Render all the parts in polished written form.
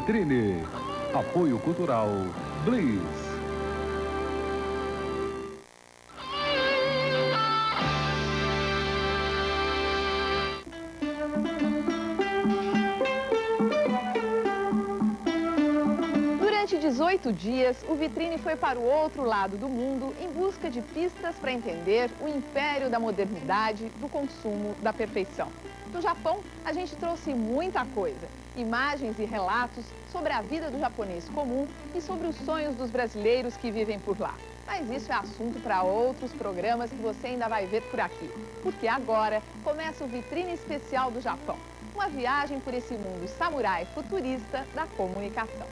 Vitrine. Apoio Cultural Bliss. Durante 18 dias, o Vitrine foi para o outro lado do mundo em busca de pistas para entender o império da modernidade, do consumo, da perfeição. Do Japão, a gente trouxe muita coisa, imagens e relatos sobre a vida do japonês comum e sobre os sonhos dos brasileiros que vivem por lá. Mas isso é assunto para outros programas que você ainda vai ver por aqui, porque agora começa o Vitrine Especial do Japão, uma viagem por esse mundo samurai futurista da comunicação.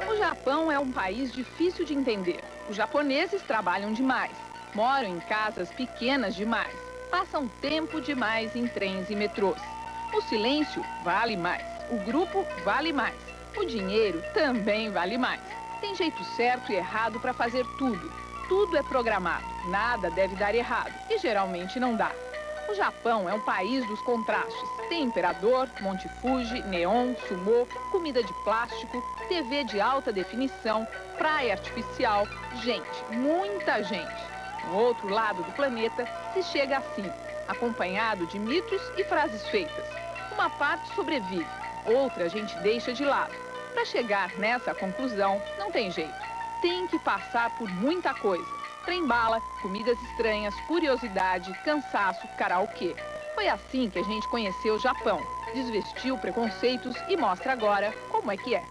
O Japão é um país difícil de entender. Os japoneses trabalham demais, moram em casas pequenas demais, passam tempo demais em trens e metrôs. O silêncio vale mais, o grupo vale mais, o dinheiro também vale mais. Tem jeito certo e errado para fazer tudo. Tudo é programado, nada deve dar errado e geralmente não dá. O Japão é um país dos contrastes. Tem imperador, Monte Fuji, neon, sumô, comida de plástico, TV de alta definição, praia artificial, gente, muita gente. No outro lado do planeta se chega assim, acompanhado de mitos e frases feitas. Uma parte sobrevive, outra a gente deixa de lado. Para chegar nessa conclusão, não tem jeito. Tem que passar por muita coisa. Trem-bala, comidas estranhas, curiosidade, cansaço, karaokê. Foi assim que a gente conheceu o Japão, desvestiu preconceitos e mostra agora como é que é.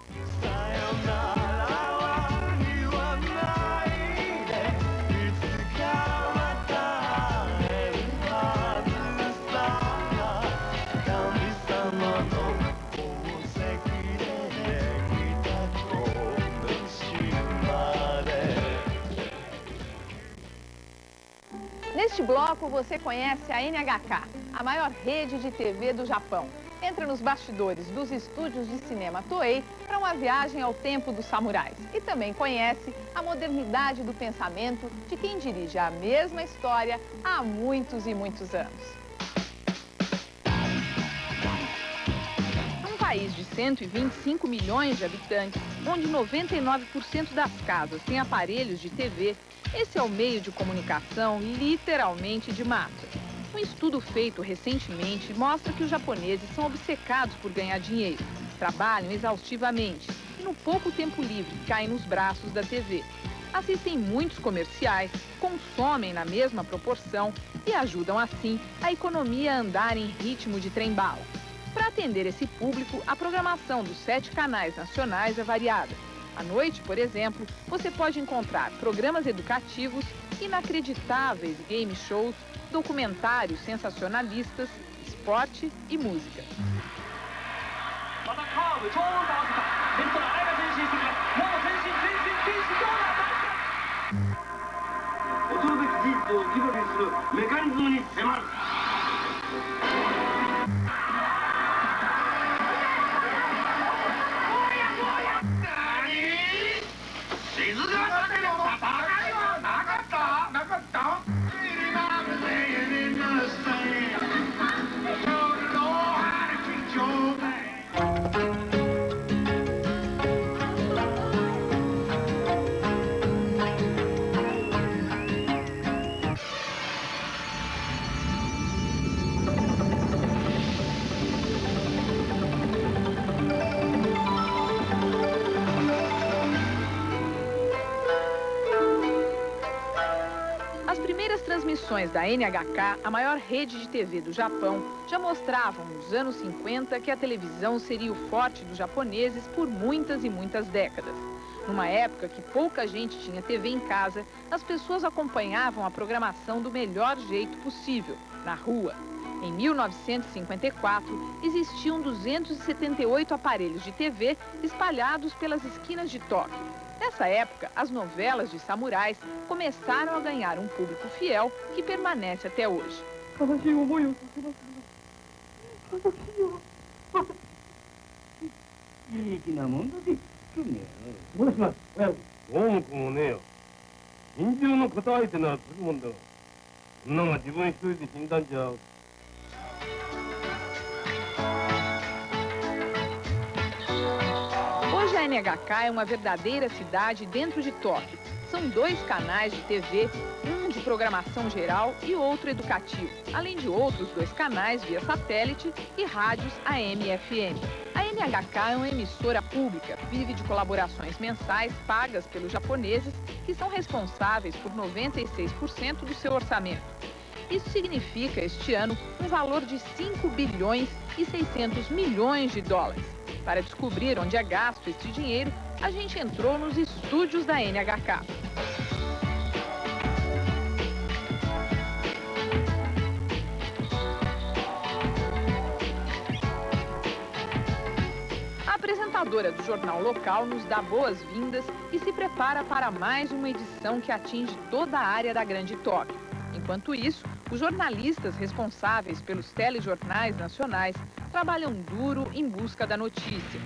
Neste bloco você conhece a NHK, a maior rede de TV do Japão. Entra nos bastidores dos estúdios de cinema Toei para uma viagem ao tempo dos samurais. E também conhece a modernidade do pensamento de quem dirige a mesma história há muitos e muitos anos. Num país de 125 milhões de habitantes, onde 99% das casas têm aparelhos de TV, esse é o meio de comunicação literalmente de massa. Um estudo feito recentemente mostra que os japoneses são obcecados por ganhar dinheiro, trabalham exaustivamente e no pouco tempo livre caem nos braços da TV. Assistem muitos comerciais, consomem na mesma proporção e ajudam assim a economia a andar em ritmo de trem-bala. Para atender esse público, a programação dos 7 canais nacionais é variada. À noite, por exemplo, você pode encontrar programas educativos, inacreditáveis game shows, documentários sensacionalistas, esporte e música. Transmissões da NHK, a maior rede de TV do Japão, já mostravam nos anos 50 que a televisão seria o forte dos japoneses por muitas e muitas décadas. Numa época que pouca gente tinha TV em casa, as pessoas acompanhavam a programação do melhor jeito possível, na rua. Em 1954, existiam 278 aparelhos de TV espalhados pelas esquinas de Tóquio. Nessa época, as novelas de samurais começaram a ganhar um público fiel que permanece até hoje. 心中の答えってのはつくもんだが、そんなのが自分一人で死んだんじゃ。Hoje a NHK é uma verdadeira cidade dentro de Tóquio. São 2 canais de TV, um de programação geral e outro educativo, além de outros 2 canais via satélite e rádios AM e FM. A NHK é uma emissora pública, vive de colaborações mensais pagas pelos japoneses, que são responsáveis por 96% do seu orçamento. Isso significa, este ano, um valor de 5 bilhões e 600 milhões de dólares. Para descobrir onde é gasto este dinheiro, a gente entrou nos estúdios da NHK. A apresentadora do jornal local nos dá boas-vindas e se prepara para mais uma edição que atinge toda a área da Grande Tóquio. Enquanto isso, os jornalistas responsáveis pelos telejornais nacionais trabalham duro em busca da notícia.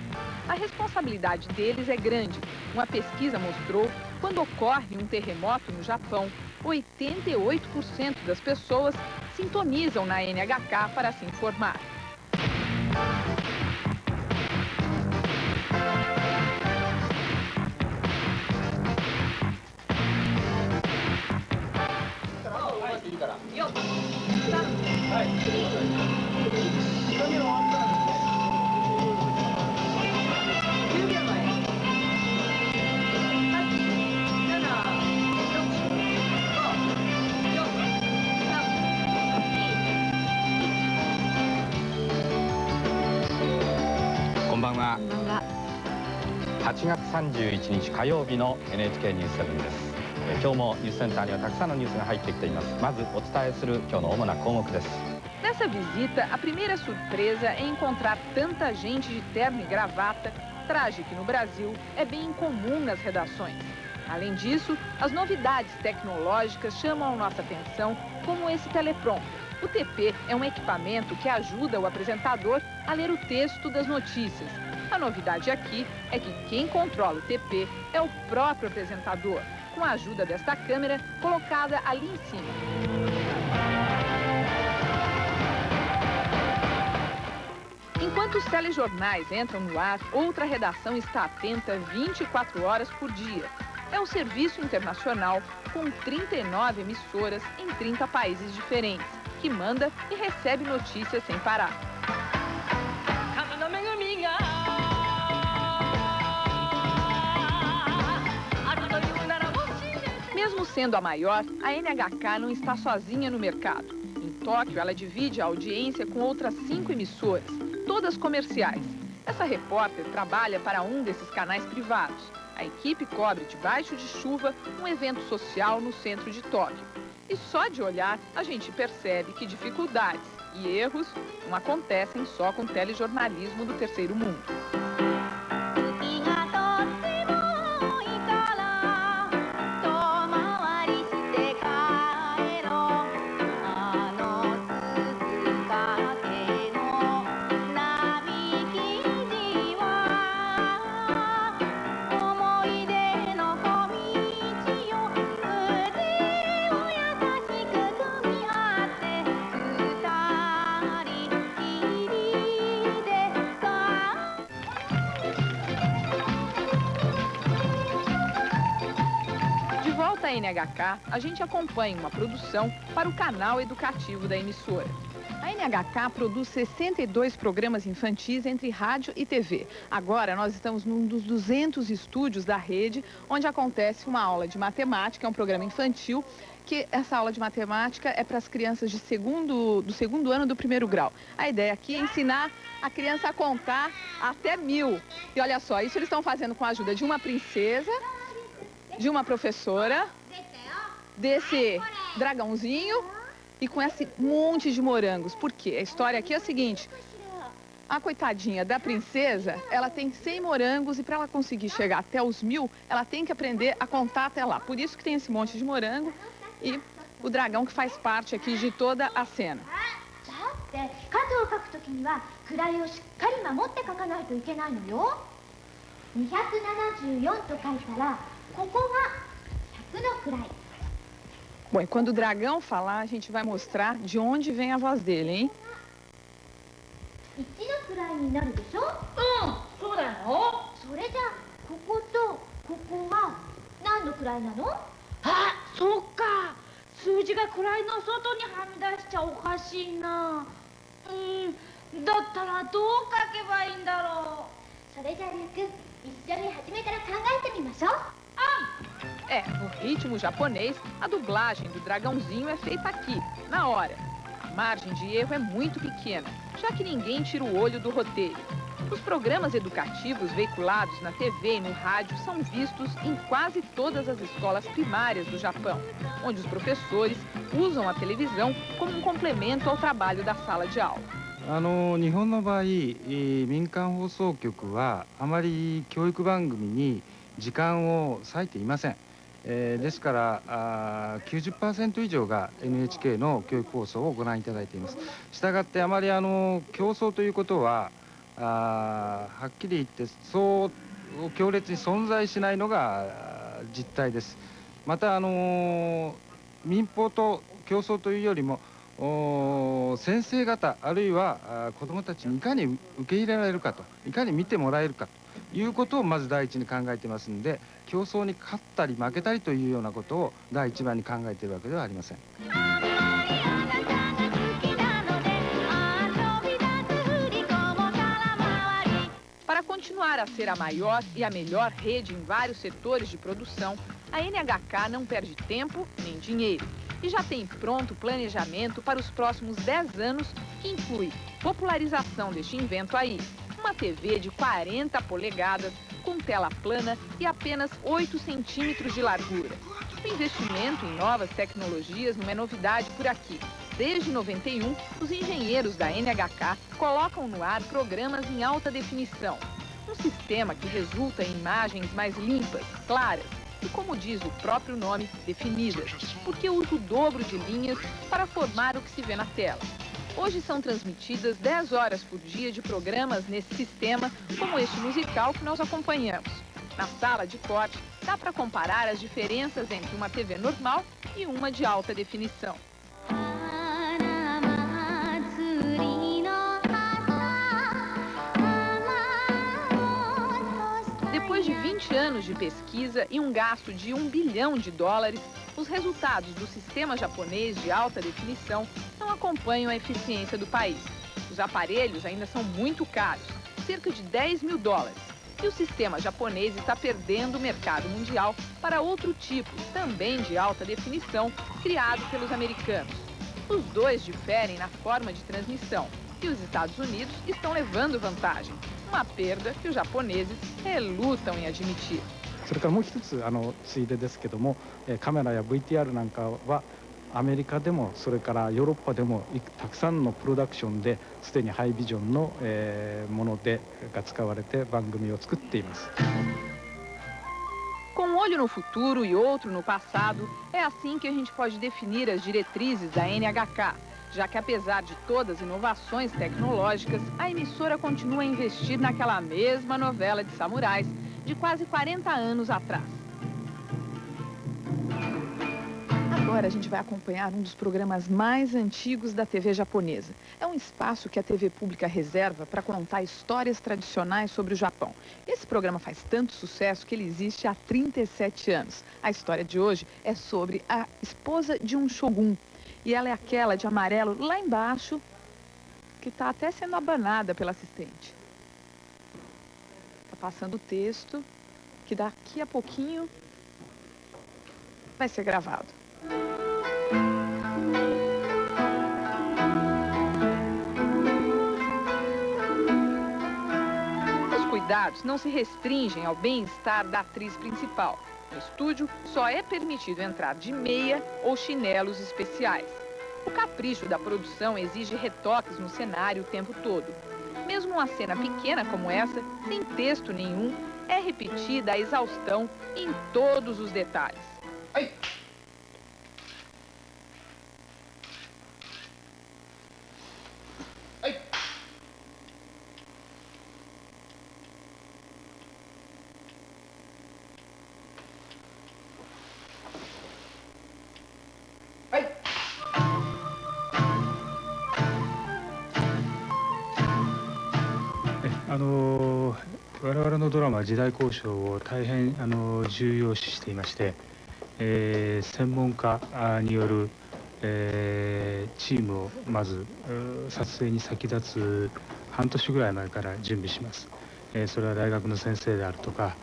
A responsabilidade deles é grande. Uma pesquisa mostrou que quando ocorre um terremoto no Japão, 88% das pessoas sintonizam na NHK para se informar.こんばんは。8月31日火曜日の NHK ニュース7です。今日もニュースセンターにはたくさんのニュースが入ってきています。まずお伝えする今日の主な項目です。Nessa visita, a primeira surpresa é encontrar tanta gente de terno e gravata, traje que no Brasil é bem incomum nas redações. Além disso, as novidades tecnológicas chamam a nossa atenção, como esse teleprompter. O TP é um equipamento que ajuda o apresentador a ler o texto das notícias. A novidade aqui é que quem controla o TP é o próprio apresentador, com a ajuda desta câmera colocada ali em cima. Enquanto os telejornais entram no ar, outra redação está atenta 24 horas por dia. É um serviço internacional com 39 emissoras em 30 países diferentes, que manda e recebe notícias sem parar. Mesmo sendo a maior, a NHK não está sozinha no mercado. Em Tóquio, ela divide a audiência com outras 5 emissoras, todas comerciais. Essa repórter trabalha para um desses canais privados. A equipe cobre debaixo de chuva um evento social no centro de Tóquio. E só de olhar, a gente percebe que dificuldades e erros não acontecem só com o telejornalismo do terceiro mundo. Da NHK, a gente acompanha uma produção para o canal educativo da emissora. A NHK produz 62 programas infantis entre rádio e TV. Agora nós estamos num dos 200 estúdios da rede, onde acontece uma aula de matemática, é um programa infantil, que essa aula de matemática é para as crianças do segundo ano do primeiro grau. A ideia aqui é ensinar a criança a contar até 1000. E olha só, isso eles estão fazendo com a ajuda de uma princesa, de uma professora, desse dragãozinho e com esse monte de morangos. Por quê? A história aqui é a seguinte: a coitadinha da princesa, ela tem 100 morangos e para ela conseguir chegar até os 1000, ela tem que aprender a contar até lá. Por isso que tem esse monte de morango e o dragão que faz parte aqui de toda a cena. 274と書いたらここが100の位。Bom, e quando o dragão falar, a gente vai mostrar de onde vem a voz dele, hein? 1の位になるでしょ。そうだよ。それじゃあこことここは何の位なの？そっか。数字が位の外にはみ出しちゃおかしいな。だったらどう書けばいいんだろう。それじゃあリュウ君、一緒に初めから考えてみましょう。No ritmo japonês, a dublagem do dragãozinho é feita aqui, na hora. A margem de erro é muito pequena, já que ninguém tira o olho do roteiro. Os programas educativos veiculados na TV e no rádio são vistos em quase todas as escolas primárias do Japão, onde os professores usam a televisão como um complemento ao trabalho da sala de aula. 日本の場合、民間放送局はあまり教育番組に時間を割いていません。ですから90% 以上が NHK の教育放送をご覧いただいています。したがってあまり競争ということははっきり言ってそう強烈に存在しないのが実態です。また民放と競争というよりも先生方あるいは子どもたちにいかに受け入れられるかといかに見てもらえるかということをまず第一に考えていますので、競争に勝ったり負けたりというようなことを第一番に考えているわけではありません。Para continuar a ser a maior e a melhor rede em vários setores de produção, a NHK não perde tempo nem dinheiro e já tem pronto o planejamento para os próximos 10 anos, que inclui popularização deste invento aí, uma TV de 40 polegadas, com tela plana e apenas 8 centímetros de largura. O investimento em novas tecnologias não é novidade por aqui. Desde 91, os engenheiros da NHK colocam no ar programas em alta definição. Um sistema que resulta em imagens mais limpas, claras e, como diz o próprio nome, definidas, porque usa o dobro de linhas para formar o que se vê na tela. Hoje são transmitidas 10 horas por dia de programas nesse sistema, como este musical que nós acompanhamos. Na sala de corte, dá para comparar as diferenças entre uma TV normal e uma de alta definição. Depois de 20 anos de pesquisa e um gasto de US$ 1 bilhão, os resultados do sistema japonês de alta definição não acompanham a eficiência do país. Os aparelhos ainda são muito caros, cerca de US$ 10 mil. E o sistema japonês está perdendo o mercado mundial para outro tipo, também de alta definição, criado pelos americanos. Os dois diferem na forma de transmissão e os Estados Unidos estão levando vantagem. Uma perda que os japoneses relutam em admitir. それからもう一つついでですけども、カメラや VTR なんかはアメリカでもそれからヨーロッパでもたくさんのプロダクションですでにハイビジョンのものが使われて番組を作っています。 Com um olho no futuro e outro no passado, é assim que a gente pode definir as diretrizes da NHK, já que apesar de todas as inovações tecnológicas, a emissora continua a investir naquela mesma novela de samurais de quase 40 anos atrás. Agora a gente vai acompanhar um dos programas mais antigos da TV japonesa. É um espaço que a TV pública reserva para contar histórias tradicionais sobre o Japão. Esse programa faz tanto sucesso que ele existe há 37 anos. A história de hoje é sobre a esposa de um shogun. E ela é aquela de amarelo lá embaixo, que está até sendo abanada pela assistente. Está passando o texto, que daqui a pouquinho vai ser gravado. Os cuidados não se restringem ao bem-estar da atriz principal. No estúdio, só é permitido entrar de meia ou chinelos especiais. O capricho da produção exige retoques no cenário o tempo todo. Mesmo uma cena pequena como essa, sem texto nenhum, é repetida a exaustão em todos os detalhes. Ai. Ai. 我々のドラマは時代交渉を大変重要視していまして、専門家による、チームをまず撮影に先立つ半年ぐらい前から準備します。それは大学の先生であるとか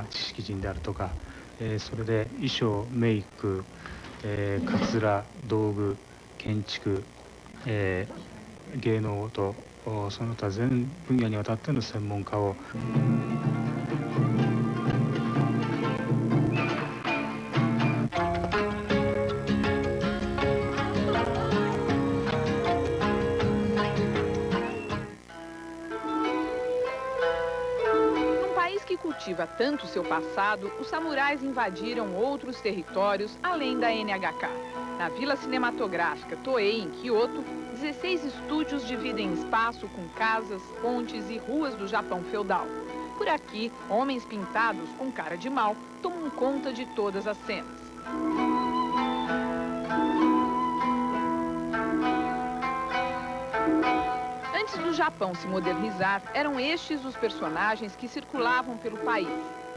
知識人であるとか、それで衣装、メイク、かつら、道具、建築、芸能とその他全分野にわたっての専門家をQue cultiva tanto seu passado, os samurais invadiram outros territórios além da NHK. Na Vila Cinematográfica Toei, em Kyoto, 16 estúdios dividem espaço com casas, pontes e ruas do Japão feudal. Por aqui, homens pintados com cara de mal tomam conta de todas as cenas. Antes do Japão se modernizar, eram estes os personagens que circulavam pelo país.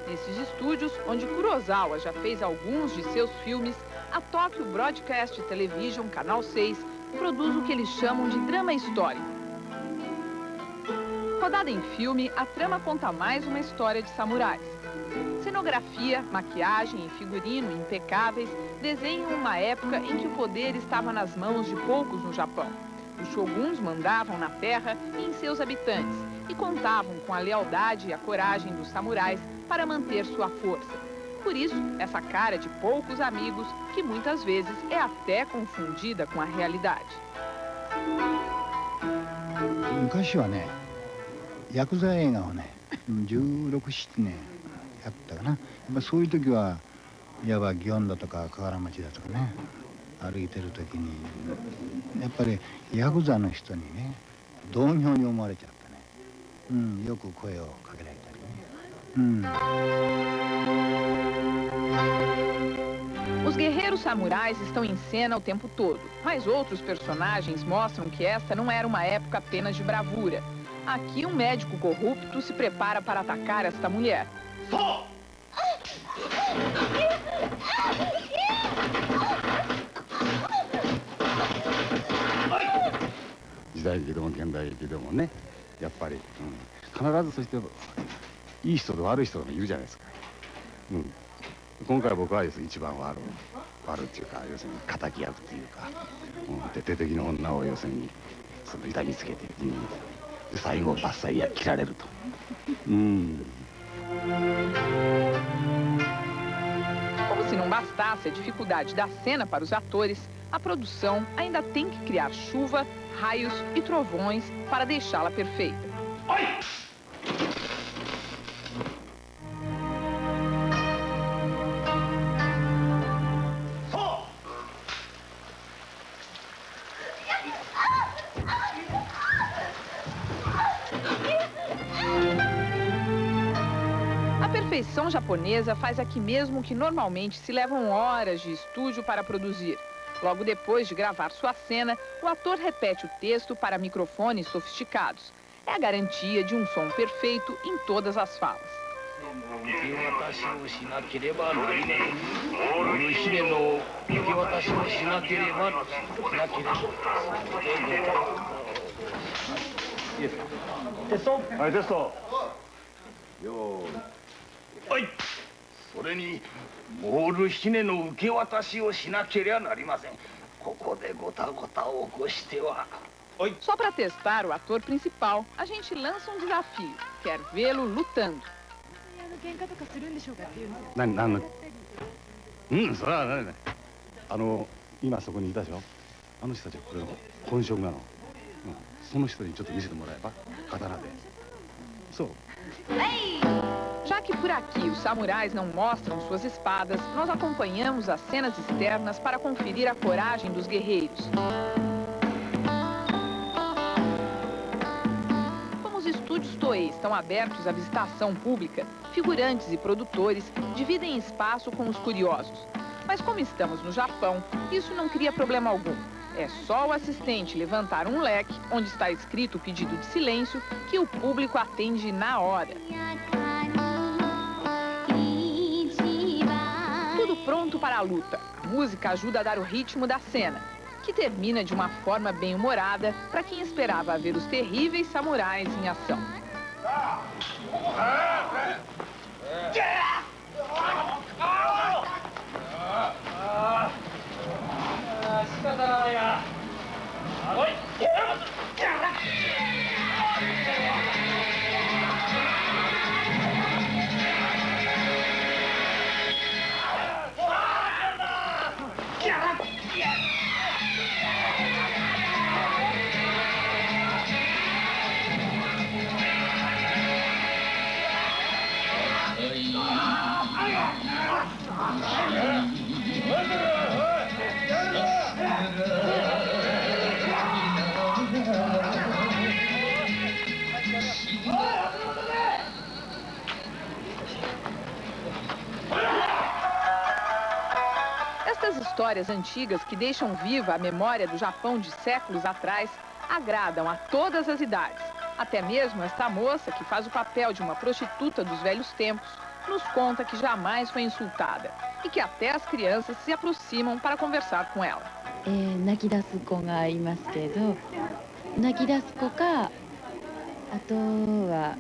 Nesses estúdios, onde Kurosawa já fez alguns de seus filmes, a Tokyo Broadcast Television, Canal 6, produz o que eles chamam de drama histórico. Rodada em filme, a trama conta mais uma história de samurais. Cenografia, maquiagem e figurino impecáveis desenham uma época em que o poder estava nas mãos de poucos no Japão. Os shoguns mandavam na terra e em seus habitantes e contavam com a lealdade e a coragem dos samurais para manter sua força. Por isso, essa cara de poucos amigos, que muitas vezes é até confundida com a realidade. 昔はね、ヤクザ映画をね、16、17年やったかな。やっぱそういう時は、いわば祇園だとか河原町だとかね、歩いてる時にやっぱりヤクザの人にね同業に思われちゃってね、よく声をかけられたりね。Os guerreiros samurais estão em cena o tempo todo, mas outros personagens mostram que esta não era uma época apenas de bravura. Aqui, um médico corrupto se prepara para atacar esta mulher. 時代劇でも現代劇でもね、やっぱり、必ずそしていい人と悪い人がいるじゃないですか。今回僕は一番悪っていうか、要するに敵役っていうか、徹底的な女を要するにその痛みつけて、最後バッサリ切られると。Como se não bastasse a dificuldade da cena para os atores, a produção ainda tem que criar chuva, raios e trovões para deixá-la perfeita. A perfeição japonesa faz aqui mesmo que normalmente se levam horas de estúdio para produzir. Logo depois de gravar sua cena, o ator repete o texto para microfones sofisticados. É a garantia de um som perfeito em todas as falas. Só para testar o ator principal, a gente lança um desafio. Quer vê-lo lutando. それはね、今そこにいたでしょ。あの人たちはこれの本職なの。その人にちょっと見せてもらえば、刀で。そう。 Já que por aqui os samurais não mostram suas espadas, nós acompanhamos as cenas externas para conferir a coragem dos guerreiros. Como os estúdios Toei estão abertos à visitação pública, figurantes e produtores dividem espaço com os curiosos. Mas como estamos no Japão, isso não cria problema algum. É só o assistente levantar um leque, onde está escrito o pedido de silêncio, que o público atende na hora. Tudo pronto para a luta. A música ajuda a dar o ritmo da cena, que termina de uma forma bem-humorada para quem esperava ver os terríveis samurais em ação. Estas histórias antigas que deixam viva a memória do Japão de séculos atrás agradam a todas as idades. Até mesmo esta moça, que faz o papel de uma prostituta dos velhos tempos, nos conta que jamais foi insultada e que até as crianças se aproximam para conversar com ela. 泣き出す子がいますけど、泣き出す子か、あとは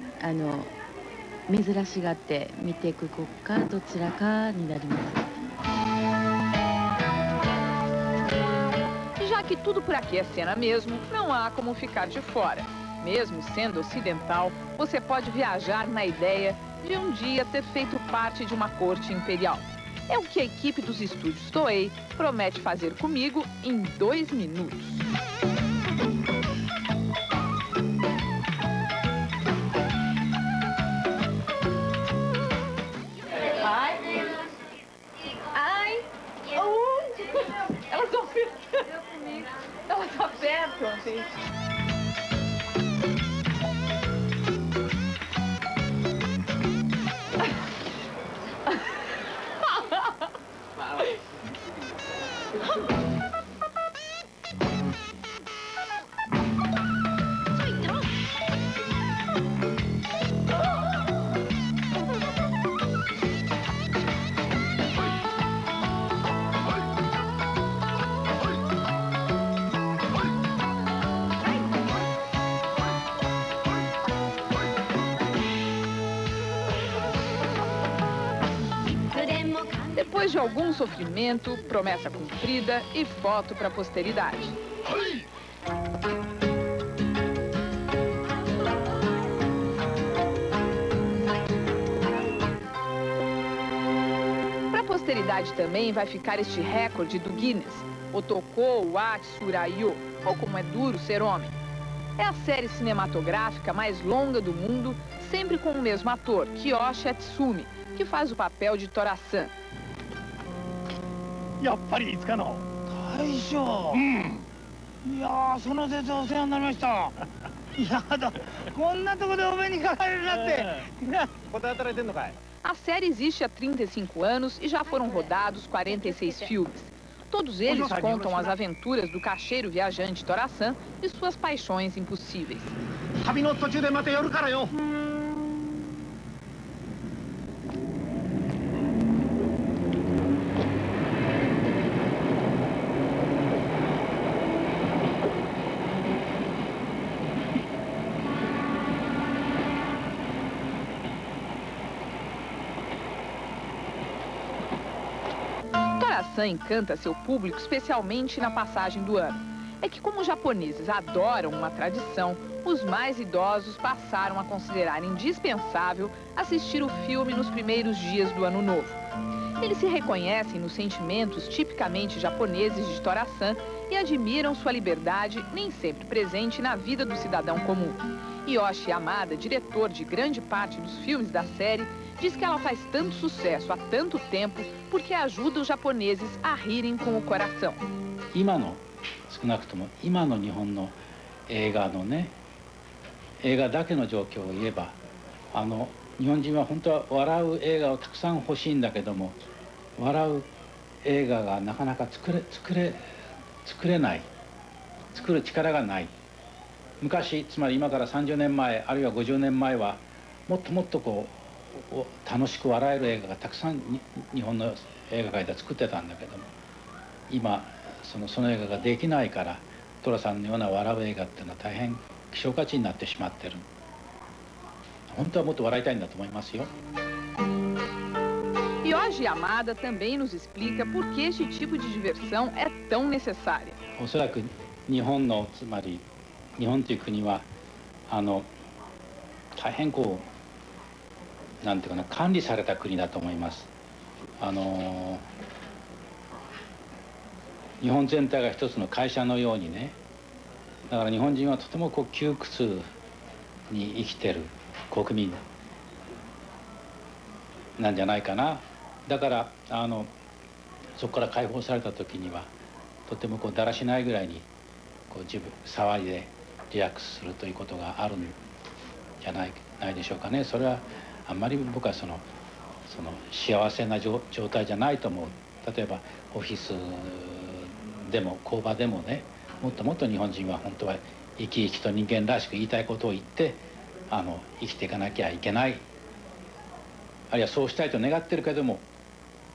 珍しがって見ていく子か、どちらかになります。 Já que tudo por aqui é cena mesmo, não há como ficar de fora. Mesmo sendo ocidental, você pode viajar na ideia de um dia ter feito parte de uma corte imperial. É o que a equipe dos estúdios Toei promete fazer comigo em 2 minutos. Elas estão perto. Elas estão perto, gente. Depois de algum sofrimento, promessa cumprida e foto para a posteridade. Para a posteridade também vai ficar este recorde do Guinness, Otoko wa Tsurayo, ou como é duro ser homem. É a série cinematográfica mais longa do mundo, sempre com o mesmo ator, Kiyoshi Atsumi, que faz o papel de Tora-san. やっぱりいつかの大将、いやー、その節はお世話になりました。いやだ、こんなとこでお目にかかれるなんて。こた働いてんのかい? A série existe há 35 anos e já foram rodados 46 filmes. Todos eles contam as aventuras do caixeiro viajante Tora-san e suas paixões impossíveis. 旅の途中でまた寄るからよ。 Tora-san encanta seu público especialmente na passagem do ano. É que como os japoneses adoram uma tradição, os mais idosos passaram a considerar indispensável assistir o filme nos primeiros dias do ano novo. Eles se reconhecem nos sentimentos tipicamente japoneses de Tora-san e admiram sua liberdade, nem sempre presente na vida do cidadão comum. Yoshi Yamada, diretor de grande parte dos filmes da série, diz que ela faz tanto sucesso há tanto tempo porque ajuda os japoneses a rirem com o coração. 少なくとも今の日本の映画のね、映画だけの状況を言えば、日本人は本当は笑う映画をたくさん欲しいんだけども、笑う映画がなかなか作れない。作る力がない。昔、つまり今から30年前あるいは50年前はもっともっとこう楽しく笑える映画がたくさん日本の映画界で作ってたんだけども、今その映画ができないから寅さんのような笑う映画っていうのは大変希少価値になってしまってる。本当はもっと笑いたいんだと思いますよ。E hoje Yamada também nos explica por que este tipo de diversão é tão necessária. おそらく日本のつまり日本という国は大変こうなんていうかな管理された国だと思います。日本全体が一つの会社のようにね、だから日本人はとてもこう窮屈に生きてる国民なんじゃないかな。だからそこから解放された時にはとてもこうだらしないぐらいにこう自分騒いでリラックスするということがあるんじゃないでしょうかね。それはあんまり僕はその幸せな状態じゃないと思う。例えばオフィスでも工場でもね、もっともっと日本人は本当は生き生きと人間らしく言いたいことを言って生きていかなきゃいけない、あるいはそうしたいと願ってるけども、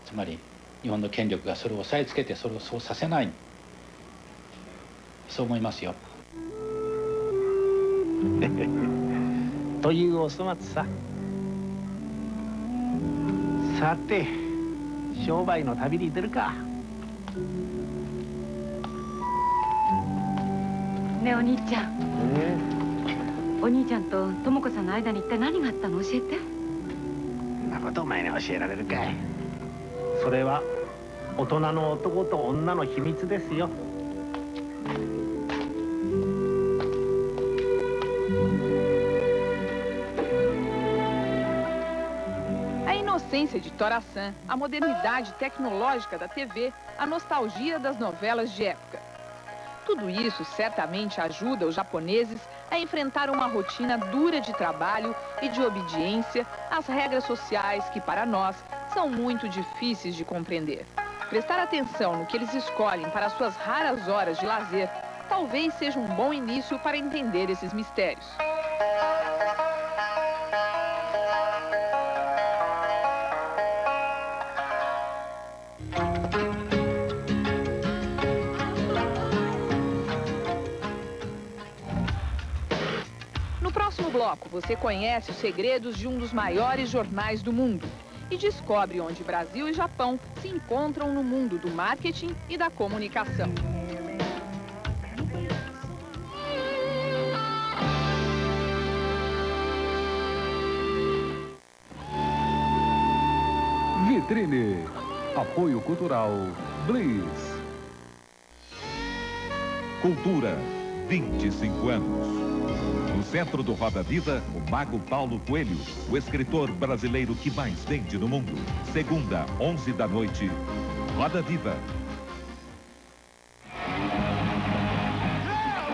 つまり日本の権力がそれを押さえつけてそれをそうさせない、そう思いますよ。というお粗末さ。さて商売の旅に出るか。ねえお兄ちゃん、お兄ちゃんと智子さんの間に一体何があったの？教えて。そんなことお前に教えられるかい。それは大人の男と女の秘密ですよ。A inocência de Tora-san, a modernidade tecnológica da TV, a nostalgia das novelas de época. Tudo isso certamente ajuda os japoneses a enfrentar uma rotina dura de trabalho e de obediência às regras sociais que, para nós, são muito difíceis de compreender. Prestar atenção no que eles escolhem para suas raras horas de lazer talvez seja um bom início para entender esses mistérios. No próximo bloco, você conhece os segredos de um dos maiores jornais do mundo e descobre onde Brasil e Japão se encontram no mundo do marketing e da comunicação. Vitrine. Apoio Cultural Bliss. Cultura, 25 anos. No centro do Roda Viva, o mago Paulo Coelho, o escritor brasileiro que mais vende no mundo. Segunda, 11 da noite, Roda Viva.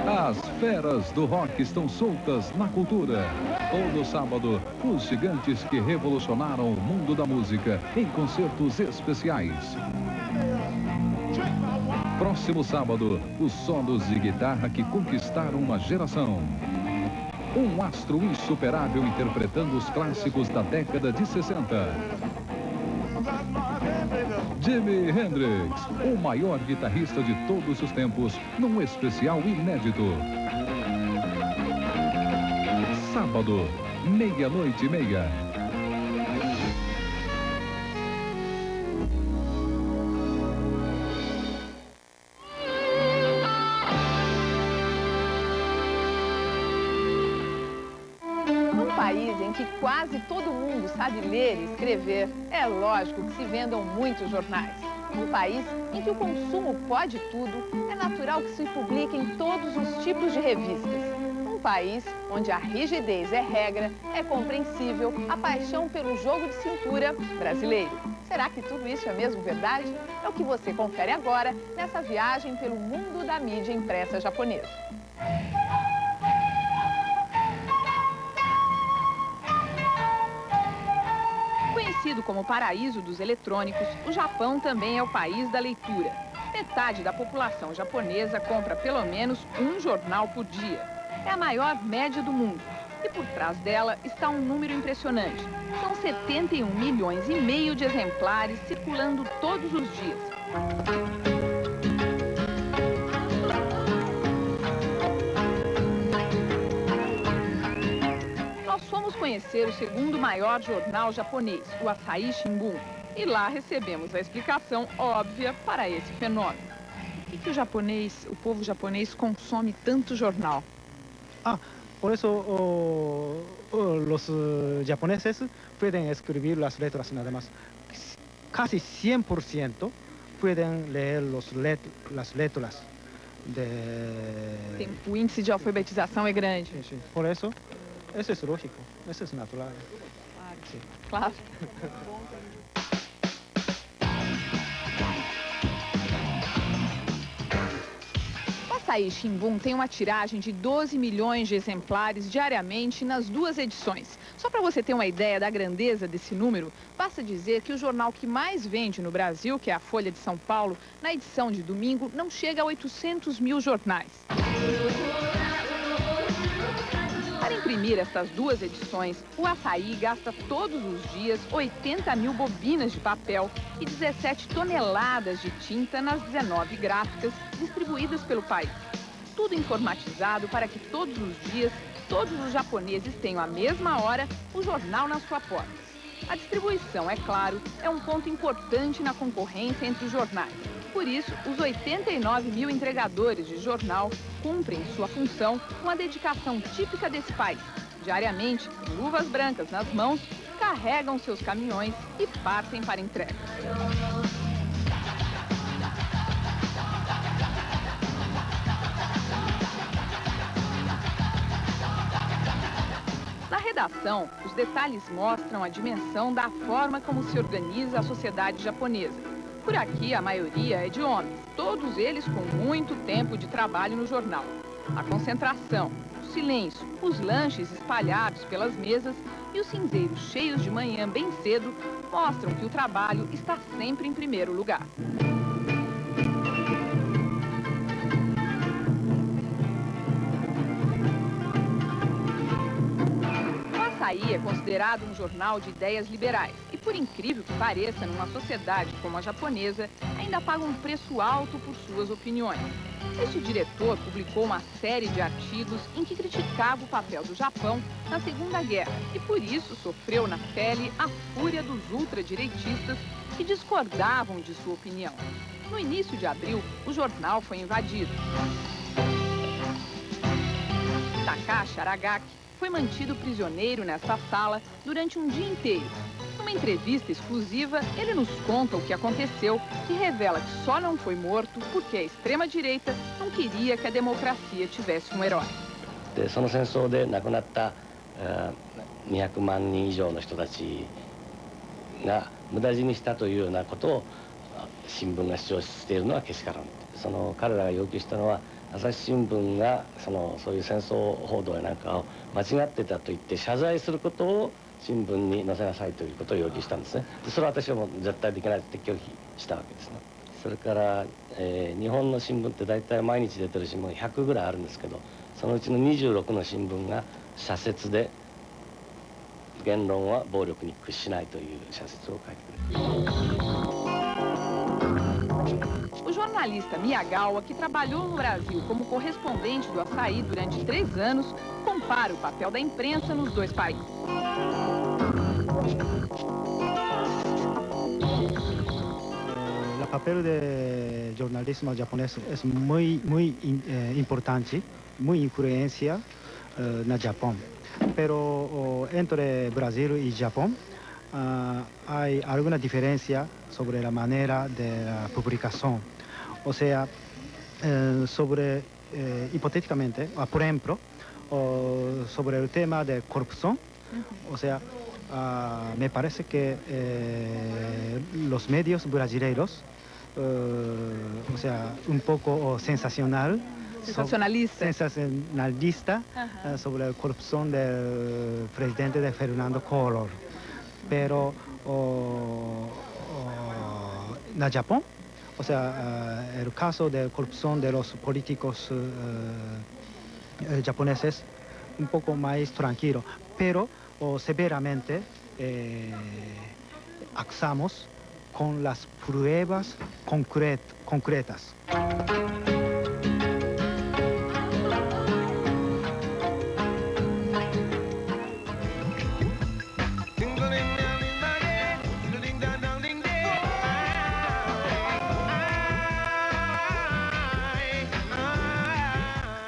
As feras do rock estão soltas na cultura. Todo sábado, os gigantes que revolucionaram o mundo da música em concertos especiais. Próximo sábado, os solos de guitarra que conquistaram uma geração. Um astro insuperável interpretando os clássicos da década de 60. Jimi Hendrix, o maior guitarrista de todos os tempos, num especial inédito. Sábado, 00:30. País em que quase todo mundo sabe ler e escrever, é lógico que se vendam muitos jornais. Um país em que o consumo pode tudo, é natural que se publiquem todos os tipos de revistas. Um país onde a rigidez é regra, é compreensível a paixão pelo jogo de cintura brasileiro. Será que tudo isso é mesmo verdade? É o que você confere agora nessa viagem pelo mundo da mídia impressa japonesa. Conhecido como o paraíso dos eletrônicos, o Japão também é o país da leitura. Metade da população japonesa compra pelo menos um jornal por dia. É a maior média do mundo. E por trás dela está um número impressionante. São 71 milhões e meio de exemplares circulando todos os dias. Nós fomos conhecer o segundo maior jornal japonês, o Asahi Shimbun. E lá recebemos a explicação óbvia para esse fenômeno. Por que o povo japonês consome tanto jornal? Por eso los japoneses pueden escribir las letras nada más. Casi 100% pueden leer las letras. O índice de alfabetização é grande. Sí. Por eso, eso es lógico, eso es natural. Claro. O Asahi Shimbun tem uma tiragem de 12 milhões de exemplares diariamente nas duas edições. Só para você ter uma ideia da grandeza desse número, basta dizer que o jornal que mais vende no Brasil, que é a Folha de São Paulo, na edição de domingo, não chega a 800 mil jornais. Para imprimir essas duas edições, o Asahi gasta todos os dias 80 mil bobinas de papel e 17 toneladas de tinta nas 19 gráficas distribuídas pelo país. Tudo informatizado para que todos os dias, todos os japoneses tenham à mesma hora o jornal na sua porta. A distribuição, é claro, é um ponto importante na concorrência entre os jornais. Por isso, os 89 mil entregadores de jornal cumprem sua função com a dedicação típica desse país. Diariamente, com luvas brancas nas mãos, carregam seus caminhões e partem para entrega. Na redação, os detalhes mostram a dimensão da forma como se organiza a sociedade japonesa. Por aqui, a maioria é de homens, todos eles com muito tempo de trabalho no jornal. A concentração, o silêncio, os lanches espalhados pelas mesas e os cinzeiros cheios de manhã bem cedo mostram que o trabalho está sempre em primeiro lugar. O Asahi é considerado um jornal de ideias liberais e, por incrível que pareça, numa sociedade como a japonesa, ainda paga um preço alto por suas opiniões. Este diretor publicou uma série de artigos em que criticava o papel do Japão na Segunda Guerra e, por isso, sofreu na pele a fúria dos ultradireitistas que discordavam de sua opinião. No início de abril, o jornal foi invadido. Takashi Aragaki foi mantido prisioneiro nesta sala durante um dia inteiro. Numa entrevista exclusiva, ele nos conta o que aconteceu e revela que só não foi morto porque a extrema-direita não queria que a democracia tivesse um herói. その戦争で亡くなった200万人以上の人たちが無駄死にしたというようなことを新聞が主張しているのはけしからん。その彼らが要求したのは朝日新聞がそういう戦争報道やなんかを間違ってたと言って謝罪することを新聞に載せなさいということを要求したんですね。それは私はもう絶対できないって拒否したわけですね。それから、日本の新聞って大体毎日出てる新聞100ぐらいあるんですけど、そのうちの26の新聞が社説で言論は暴力に屈しないという社説を書いてくれる。O jornalista Miyagawa, que trabalhou no Brasil como correspondente do Asahi durante 3 anos, compara o papel da imprensa nos dois países. O papel do jornalismo japonês é muito importante, muito influência no Japão. Pero entre Brasil e Japão há alguma diferença sobre a maneira de publicação. O sea, hipotéticamente, por ejemplo, sobre el tema de corrupción, o sea, me parece que los medios brasileños, o sea, un poco sensacionalista sobre la corrupción del presidente de Fernando Collor. Pero en Japón, o sea, el caso de corrupción de los políticos japoneses un poco más tranquilo, pero severamente acusamos con las pruebas concretas.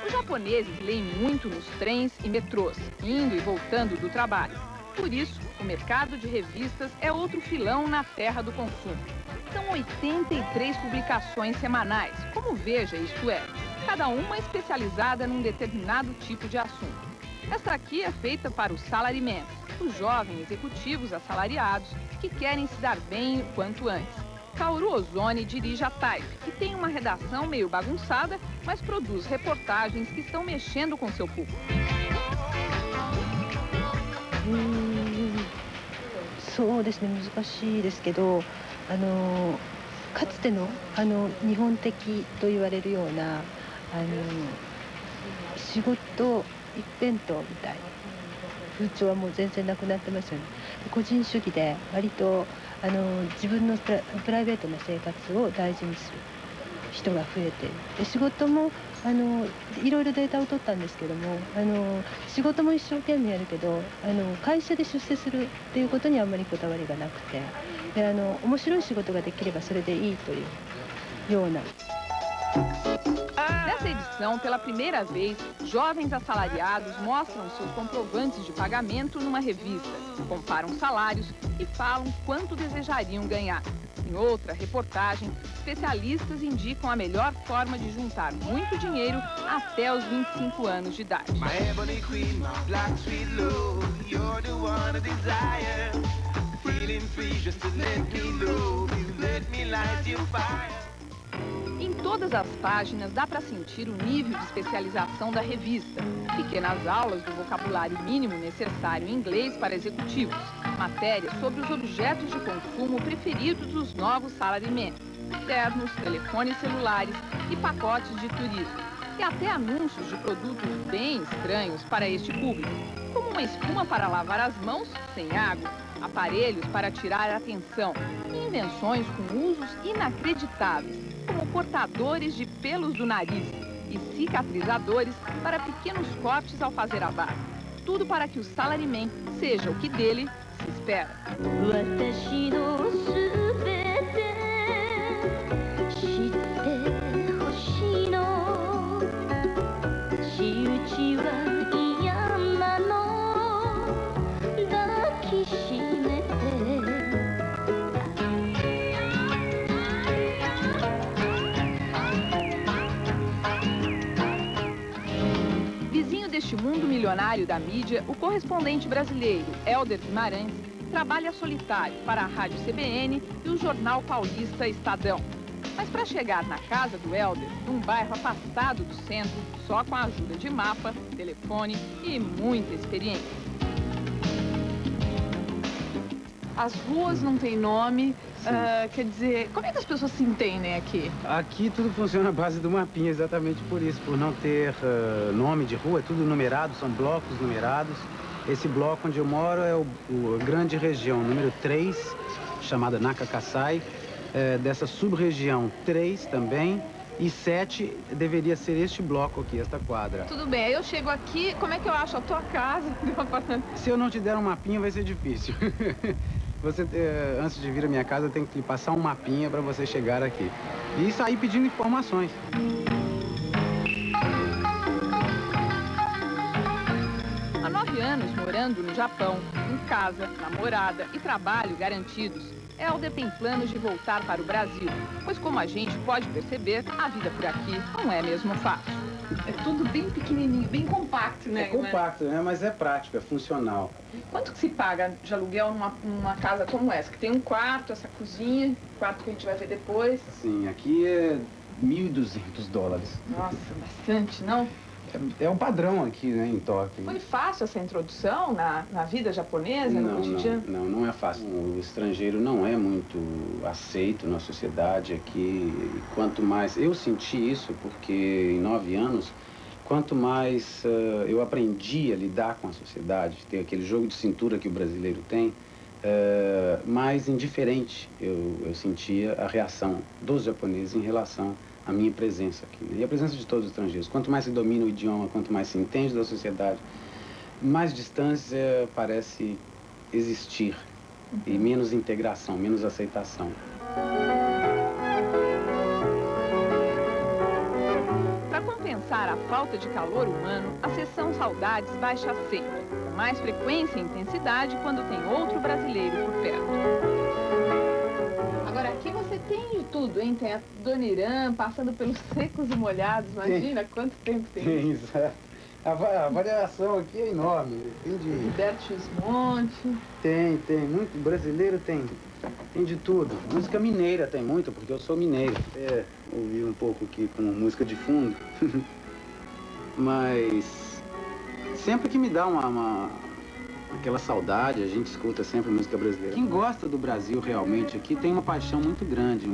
Os japoneses leem muito nos trens e metrôs, indo e voltando do trabalho. Por isso, o mercado de revistas é outro filão na terra do consumo. São 83 publicações semanais, como Veja, isto é, cada uma especializada num determinado tipo de assunto. Esta aqui é feita para os salarymen, os jovens executivos assalariados que querem se dar bem o quanto antes. Kaoru Ozone dirige a Type, que tem uma redação meio bagunçada, mas produz reportagens que estão mexendo com seu público. そうですね、難しいですけど、かつての日本的と言われるような仕事一辺倒みたいな風潮はもう全然なくなってますよね。個人主義で割と自分のプライベートな生活を大事にする人が増えている。で仕事もいろいろデータを取ったんですけども、仕事も一生懸命やるけど会社で出世するっていうことにあんまりこだわりがなくて、で面白い仕事ができればそれでいいというような。 Nessa edição, pela primeira vez, jovens assalariados mostram seus comprovantes de pagamento numa revista, comparam salários e falam quanto desejariam ganhar. Em outra reportagem, especialistas indicam a melhor forma de juntar muito dinheiro até os 25 anos de idade. Em todas as páginas dá para sentir o nível de especialização da revista. Pequenas aulas do vocabulário mínimo necessário em inglês para executivos. Matérias sobre os objetos de consumo preferidos dos novos salarymen. Ternos, telefones celulares e pacotes de turismo. E até anúncios de produtos bem estranhos para este público. Como uma espuma para lavar as mãos sem água. Aparelhos para tirar a atenção. E invenções com usos inacreditáveis. Como cortadores de pelos do nariz e cicatrizadores para pequenos cortes ao fazer a barba. Tudo para que o salaryman seja o que dele se espera. Neste mundo milionário da mídia, o correspondente brasileiro, Helder Guimarães, trabalha solitário para a Rádio CBN e o jornal paulista Estadão. Mas para chegar na casa do Helder, num bairro afastado do centro, só com a ajuda de mapa, telefone e muita experiência. As ruas não têm nome, quer dizer, como é que as pessoas se entendem aqui? Aqui tudo funciona à base do mapinha, exatamente por isso, por não ter nome de rua, é tudo numerado, são blocos numerados. Esse bloco onde eu moro é a grande região número 3, chamada Nakakasai, dessa sub-região 3 também, e 7 deveria ser este bloco aqui, esta quadra. Tudo bem, aí eu chego aqui, como é que eu acho a tua casa? Se eu não te der um mapinha vai ser difícil. Você, antes de vir à minha casa, eu tenho que lhe passar um mapinha para você chegar aqui. E sair pedindo informações. Há 9 anos morando no Japão, com casa, namorada e trabalho garantidos, Helder tem planos de voltar para o Brasil, pois como a gente pode perceber, a vida por aqui não é mesmo fácil. É tudo bem pequenininho, bem compacto, né? É compacto, né? Mas é prático, é funcional. Quanto que se paga de aluguel numa casa como essa? Que tem um quarto, essa cozinha, quarto que a gente vai ver depois. Sim, aqui é $1.200. Nossa, bastante, não? É um padrão aqui, né, em Tóquio. Foi fácil essa introdução na vida japonesa, no cotidiano? Não é fácil. O estrangeiro não é muito aceito na sociedade aqui. Quanto mais... Eu senti isso porque em 9 anos, quanto mais eu aprendi a lidar com a sociedade, ter aquele jogo de cintura que o brasileiro tem, mais indiferente eu sentia a reação dos japoneses em relação à minha presença aqui, né? E a presença de todos os estrangeiros. Quanto mais se domina o idioma, quanto mais se entende da sociedade, mais distância parece existir e menos integração, menos aceitação. Para compensar a falta de calor humano, a seção Saudades baixa sempre, com mais frequência e intensidade quando tem outro brasileiro por perto. Agora, aqui você tem de tudo, hein? Tem a Dona Irã passando pelos secos e molhados, imagina quanto tempo tem. Tem, exato. A variação aqui é enorme. Tem de... Gilberto Gismonte. Tem. Muito brasileiro tem de tudo. Música mineira tem muito, porque eu sou mineiro. Ouvi um pouco aqui com música de fundo. Mas sempre que me dá aquela saudade, a gente escuta sempre música brasileira. Quem gosta do Brasil realmente aqui tem uma paixão muito grande.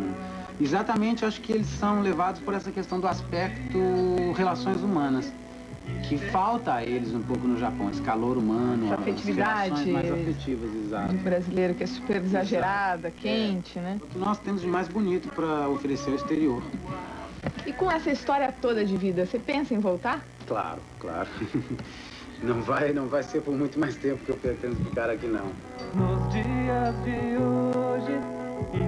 Exatamente, acho que eles são levados por essa questão do aspecto relações humanas, que falta a eles um pouco no Japão, esse calor humano, essa afetividade mais afetivas, exato. Do brasileiro que é super exagerada, quente, né? O que nós temos de mais bonito para oferecer ao exterior. E com essa história toda de vida, você pensa em voltar? Claro. Não vai ser por muito mais tempo que eu pretendo ficar aqui, não. Nos dias de hoje,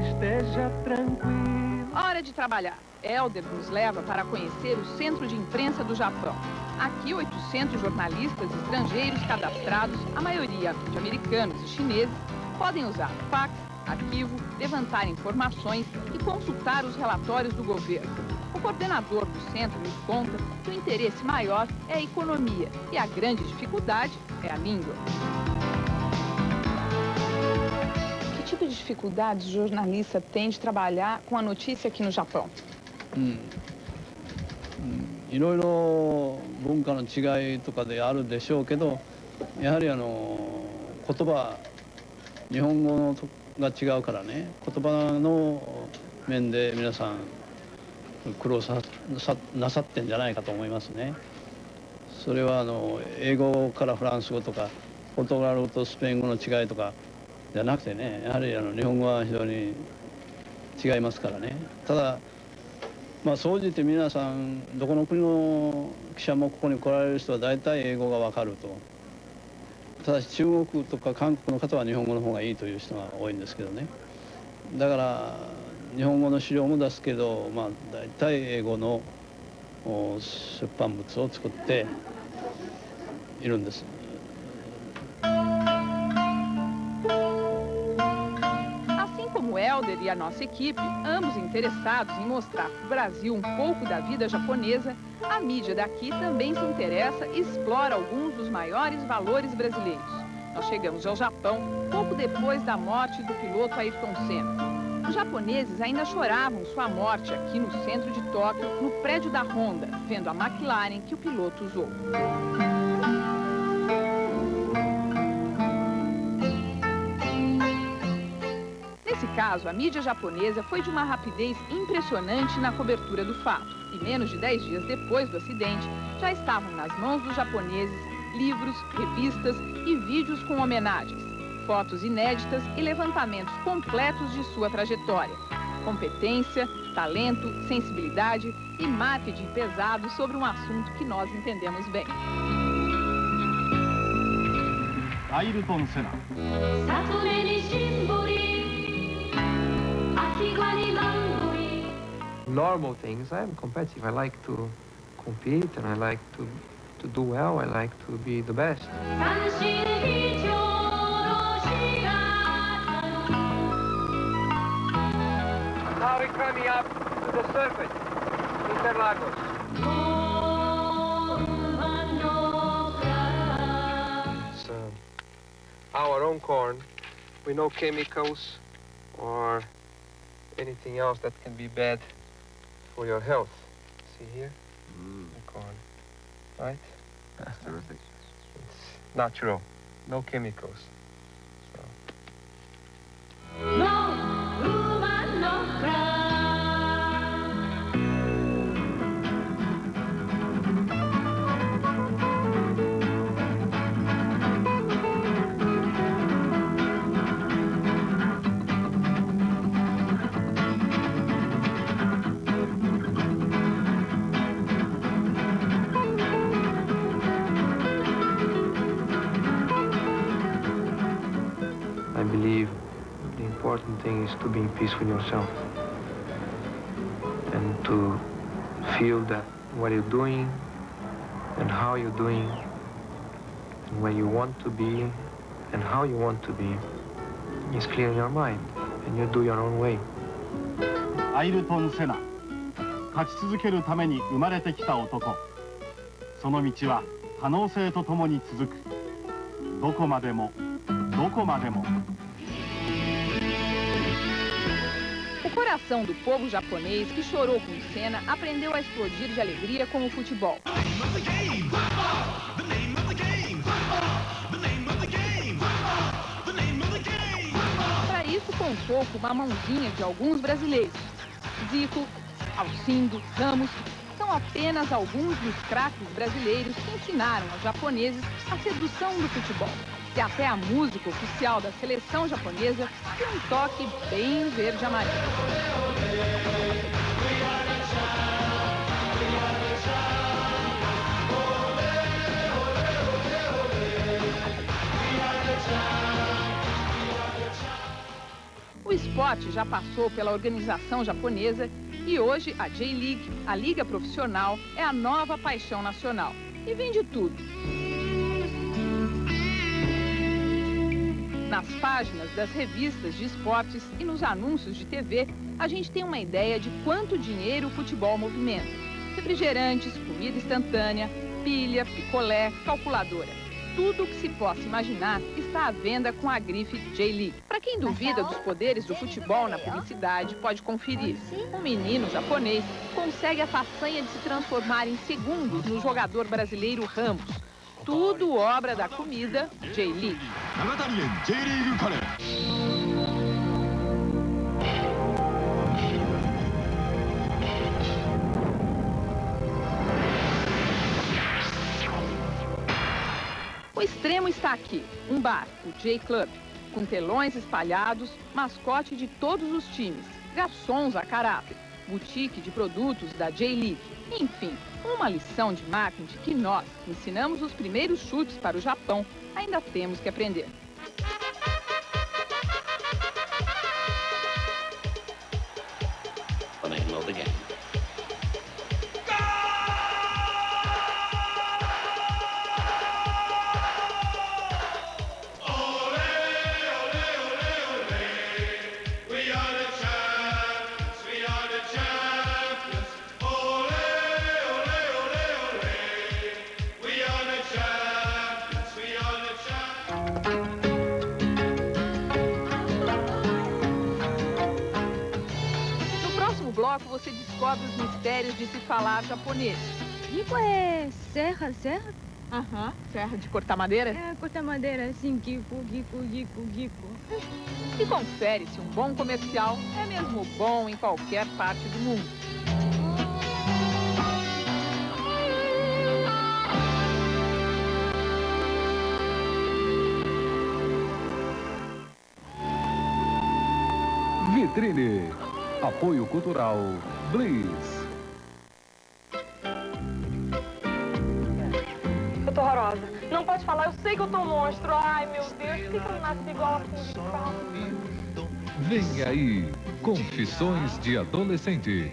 esteja tranquilo. Hora de trabalhar. Helder nos leva para conhecer o Centro de Imprensa do Japão. Aqui, 800 jornalistas estrangeiros cadastrados, a maioria norte-americanos e chineses, podem usar fax, arquivo, levantar informações e consultar os relatórios do governo. O coordenador do centro nos conta que o interesse maior é a economia e a grande dificuldade é a língua. Que tipo de dificuldades o jornalista tem de trabalhar com a notícia aqui no Japão? いろいろ文化の違いとかであるでしょうけど、やはり言葉、日本語が違うからね、言葉の面で皆さん苦労なさってんじゃないかと思いますね。それは英語からフランス語とかポルトガル語とスペイン語の違いとかじゃなくてね、やはり日本語は非常に違いますからね。ただ総じて皆さんどこの国の記者もここに来られる人は大体英語が分かると。ただし中国とか韓国の方は日本語の方がいいという人が多いんですけどね。だから日本語の資料も出すけど、大体英語の出版物を作っているんです。Assim como Helder e a nossa equipe, ambos interessados em mostrar para o Brasil um pouco da vida japonesa, a mídia daqui também se interessa e explora alguns dos maiores valores brasileiros. Nós chegamos ao Japão pouco depois da morte do piloto Ayrton Senna. Os japoneses ainda choravam sua morte aqui no centro de Tóquio, no prédio da Honda, vendo a McLaren que o piloto usou. Nesse caso, a mídia japonesa foi de uma rapidez impressionante na cobertura do fato. E menos de 10 dias depois do acidente, já estavam nas mãos dos japoneses livros, revistas e vídeos com homenagens, fotos inéditas e levantamentos completos de sua trajetória. Competência, talento, sensibilidade e marketing pesado sobre um assunto que nós entendemos bem. Ayrton Senna. Normal things, I am competitive. I like to compete and I like to do well. I like to be the best. Now we're coming up to the surface, Interlagos. It's our own corn, with no chemicals or anything else that can be bad for your health. See here? The corn. right? That's terrific. It's natural, no chemicals. I believe the important thing is to be in peace with yourself and to feel that what you're doing and how you're doing and where you want to be and how you want to be is clear in your mind and you do your own way. アイルトン・セナ、勝ち続けるために生まれてきた男。その道は可能性とともに続く。どこまでも、どこまでも。 O coração do povo japonês que chorou com Senna aprendeu a explodir de alegria com o futebol. Para isso, contou com uma mãozinha de alguns brasileiros. Zico, Alcindo, Ramos são apenas alguns dos craques brasileiros que ensinaram aos japoneses a sedução do futebol. E até a música oficial da seleção japonesa tem um toque bem verde-amarelo. O esporte já passou pela organização japonesa e hoje a J-League, a liga profissional, é a nova paixão nacional. E vem de tudo. Nas páginas das revistas de esportes e nos anúncios de TV, a gente tem uma ideia de quanto dinheiro o futebol movimenta. Refrigerantes, comida instantânea, pilha, picolé, calculadora. Tudo o que se possa imaginar está à venda com a grife J-League. Para quem duvida dos poderes do futebol na publicidade, pode conferir. Um menino japonês consegue a façanha de se transformar em segundos no jogador brasileiro Ramos. Tudo obra da comida J-League. O extremo está aqui, um bar, o J-Club, com telões espalhados, mascote de todos os times, garçons a caráter, boutique de produtos da J-League. Enfim, uma lição de marketing que nós, que ensinamos os primeiros chutes para o Japão, ainda temos que aprender. Você descobre os mistérios de se falar japonês. Gico é serra? Aham, serra de cortar madeira? É, cortar madeira, assim, gico. E confere se um bom comercial é mesmo bom em qualquer parte do mundo. Vitrine. Apoio Cultural Bliss. Eu tô horrorosa. Não pode falar, eu sei que eu tô um monstro. Ai, meu Deus, por que eu não nasci igual assim? Vem aí, Confissões de Adolescente.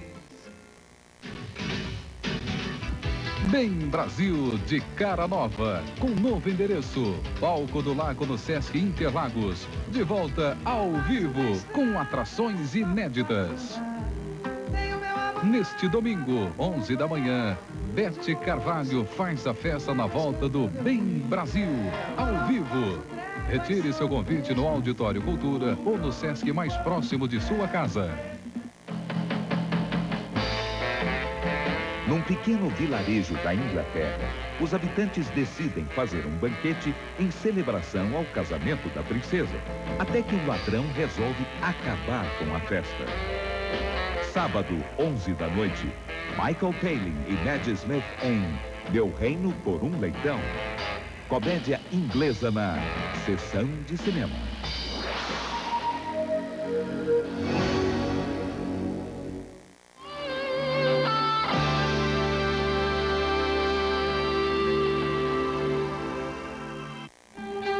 Bem Brasil de cara nova, com novo endereço. Palco do Lago no Sesc Interlagos. De volta ao vivo, com atrações inéditas. Neste domingo, 11 da manhã, Bete Carvalho faz a festa na volta do Bem Brasil, ao vivo. Retire seu convite no Auditório Cultura ou no Sesc mais próximo de sua casa. Num pequeno vilarejo da Inglaterra, os habitantes decidem fazer um banquete em celebração ao casamento da princesa, até que um ladrão resolve acabar com a festa. Sábado, 11 da noite, Michael Palin e Maggie Smith em Meu Reino por um Leitão. Comédia inglesa na Sessão de Cinema.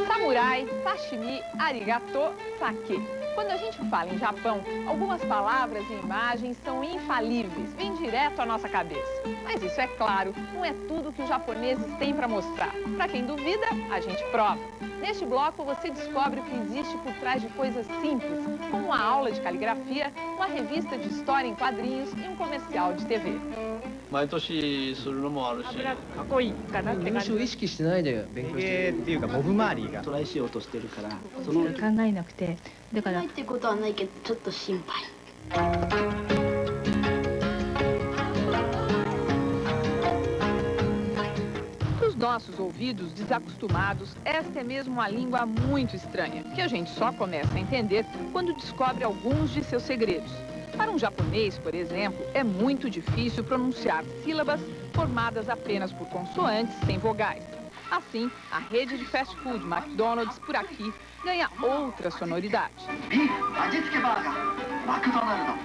Samurai, sashimi, arigato, sake. Quando a gente fala em Japão, algumas palavras e imagens são infalíveis, vêm direto à nossa cabeça. Mas isso, é claro, não é tudo que os japoneses têm para mostrar. Para quem duvida, a gente prova. Neste bloco, você descobre o que existe por trás de coisas simples, como uma aula de caligrafia, uma revista de história em quadrinhos e um comercial de TV. 毎年するのもあるし、かっこいいかなって感じ。入試を意識してないで勉強してるっていうかモブ周りがトライしようとしてるから、その考えなくて、だからないってことはないけどちょっと心配。 Nossos ouvidos desacostumados, esta é mesmo uma língua muito estranha, que a gente só começa a entender quando descobre alguns de seus segredos. Para um japonês, por exemplo, é muito difícil pronunciar sílabas formadas apenas por consoantes sem vogais. Assim, a rede de fast food McDonald's por aqui ganha outra sonoridade. McDonald's.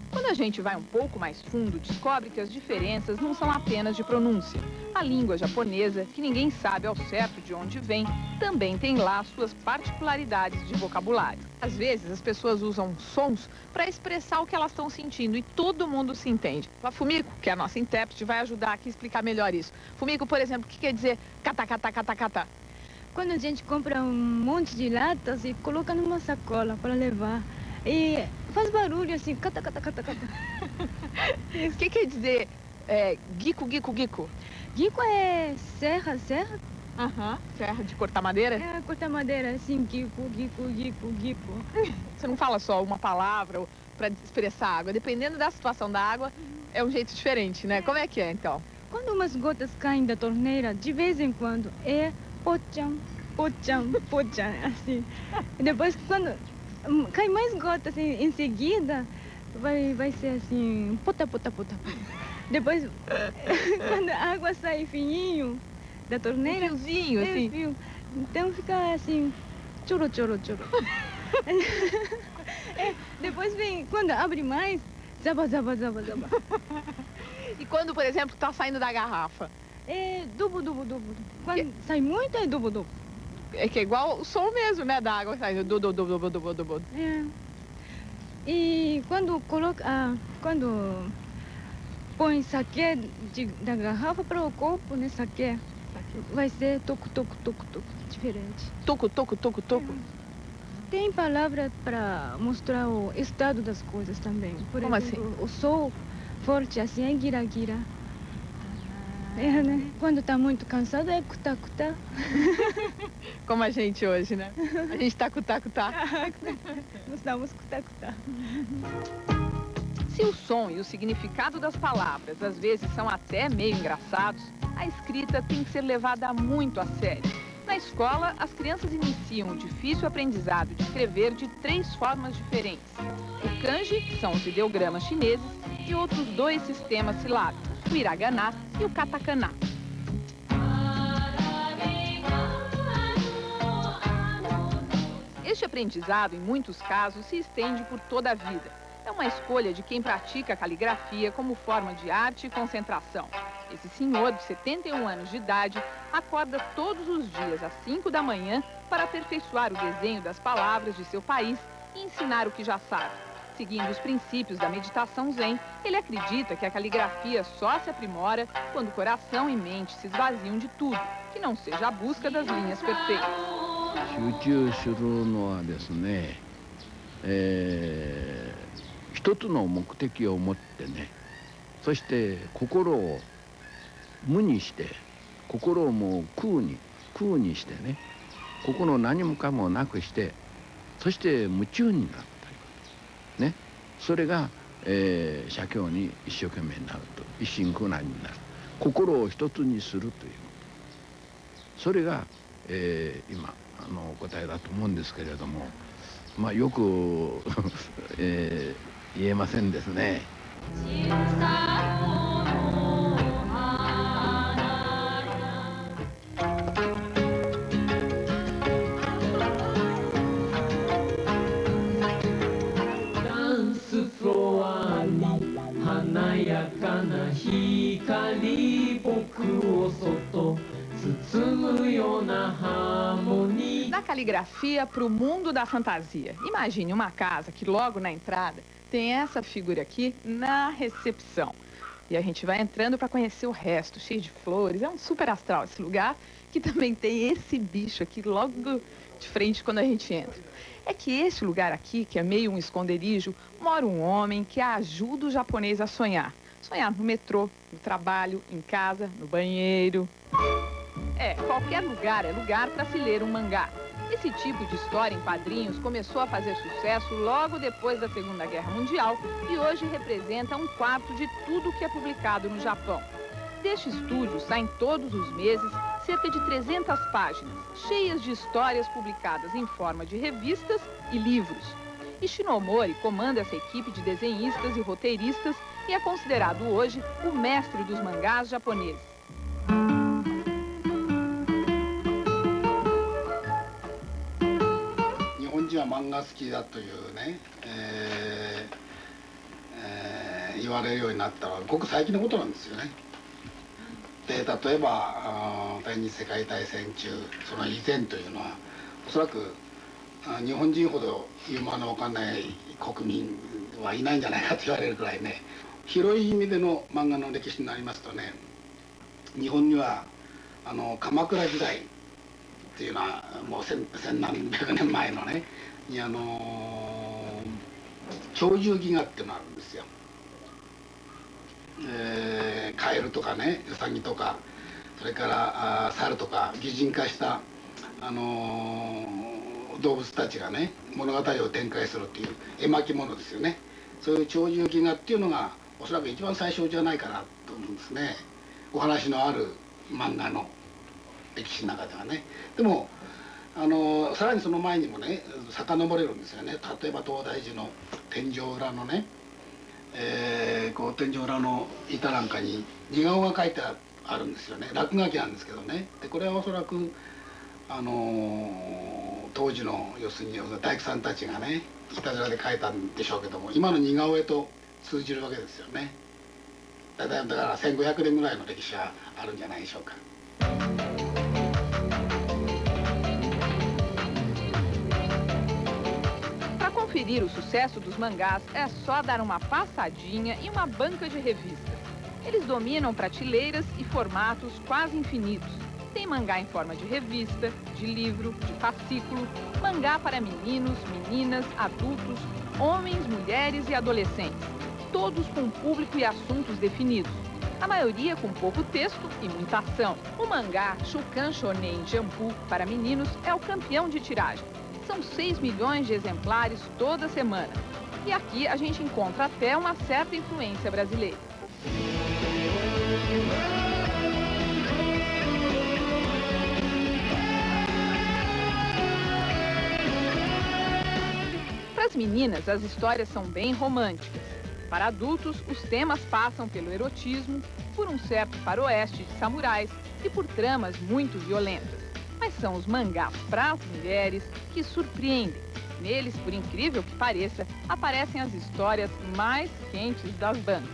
Quando a gente vai um pouco mais fundo, descobre que as diferenças não são apenas de pronúncia. A língua japonesa, que ninguém sabe ao certo de onde vem, também tem lá suas particularidades de vocabulário. Às vezes, as pessoas usam sons para expressar o que elas estão sentindo e todo mundo se entende. A Fumiko, que é a nossa intérprete, vai ajudar aqui a explicar melhor isso. Fumiko, por exemplo, o que quer dizer kata, kata, kata, kata? Quando a gente compra um monte de latas e coloca numa sacola para levar. E faz barulho assim, cata, cata, cata, cata. O que quer dizer guico, guico, guico? Guico é serra, serra? Aham, serra de cortar madeira? É, cortar madeira, assim, guico, guico, guico, guico. Você não fala só uma palavra para expressar água, dependendo da situação da água, é um jeito diferente, né? Como é que é, então? Quando umas gotas caem da torneira, de vez em quando, é pocham, pocham, pocham, assim. E depois, quando cai mais gotas assim, em seguida, vai ser assim, pota, pota, pota. Depois, quando a água sai fininho da torneira... Um fiozinho, assim. Fio. Então fica assim, choro, choro, choro. Depois vem, quando abre mais, zaba, zaba, zaba, zaba. E quando, por exemplo, está saindo da garrafa? É dubo, dubo, dubo. Quando sai muito, é dubo, dubo. É que é igual o som mesmo, né, da água saindo, do. É. E quando coloca, quando põe saquê da garrafa para o copo, né, saquê, vai ser toco, toco, toco, toco, diferente. Toco, toco, toco, toco? Tem palavra para mostrar o estado das coisas também. Por Como exemplo, assim? O sol forte assim é gira, gira. É, né? Quando está muito cansado é cutá, cutá. Como a gente hoje, né? A gente tá cutá, cutá. Nós damos cutá, cutá. Se o som e o significado das palavras às vezes são até meio engraçados, a escrita tem que ser levada muito a sério. Na escola, as crianças iniciam o difícil aprendizado de escrever de 3 formas diferentes. O kanji, que são os ideogramas chineses, e outros 2 sistemas silábicos, o hiragana e o katakana. Este aprendizado, em muitos casos, se estende por toda a vida. É uma escolha de quem pratica a caligrafia como forma de arte e concentração. Esse senhor, de 71 anos de idade, acorda todos os dias às 5 da manhã para aperfeiçoar o desenho das palavras de seu país e ensinar o que já sabe. Seguindo os princípios da meditação zen, ele acredita que a caligrafia só se aprimora quando o coração e mente se esvaziam de tudo, que não seja a busca das linhas perfeitas. 集中するのはですね、一つの目的を持ってね、そして心を無にして、心をもう空にしてね、ここの何もかもなくして、そして夢中になるということね。それが、写経に一生懸命になると、一心不乱になる、心を一つにするという、それが、今答えだと思うんですけれども、まあよく、言えませんですね。Da caligrafia para o mundo da fantasia. Imagine uma casa que logo na entrada tem essa figura aqui na recepção. E a gente vai entrando para conhecer o resto, cheio de flores. É um super astral esse lugar, que também tem esse bicho aqui logo de frente quando a gente entra. É que esse lugar aqui, que é meio um esconderijo, mora um homem que ajuda o japonês a sonhar. Sonhar no metrô, no trabalho, em casa, no banheiro. Qualquer lugar é lugar para se ler um mangá. Esse tipo de história em quadrinhos começou a fazer sucesso logo depois da Segunda Guerra Mundial e hoje representa 1/4 de tudo que é publicado no Japão. Deste estúdio saem todos os meses cerca de 300 páginas, cheias de histórias publicadas em forma de revistas e livros. Ishinomori comanda essa equipe de desenhistas e roteiristas e é considerado hoje o mestre dos mangás japoneses. Para conferir o sucesso dos mangás, é só dar uma passadinha em uma banca de revistas. Eles dominam prateleiras e formatos quase infinitos. Tem mangá em forma de revista, de livro, de fascículo, mangá para meninos, meninas, adultos, homens, mulheres e adolescentes. Todos com público e assuntos definidos. A maioria com pouco texto e muita ação. O mangá Shukan Shonen Jumpu para meninos é o campeão de tiragem. São 6 milhões de exemplares toda semana. E aqui a gente encontra até uma certa influência brasileira. Para as meninas, as histórias são bem românticas. Para adultos, os temas passam pelo erotismo, por um certo faroeste de samurais e por tramas muito violentas. Mas são os mangás para as mulheres que surpreendem. Neles, por incrível que pareça, aparecem as histórias mais quentes das bancas.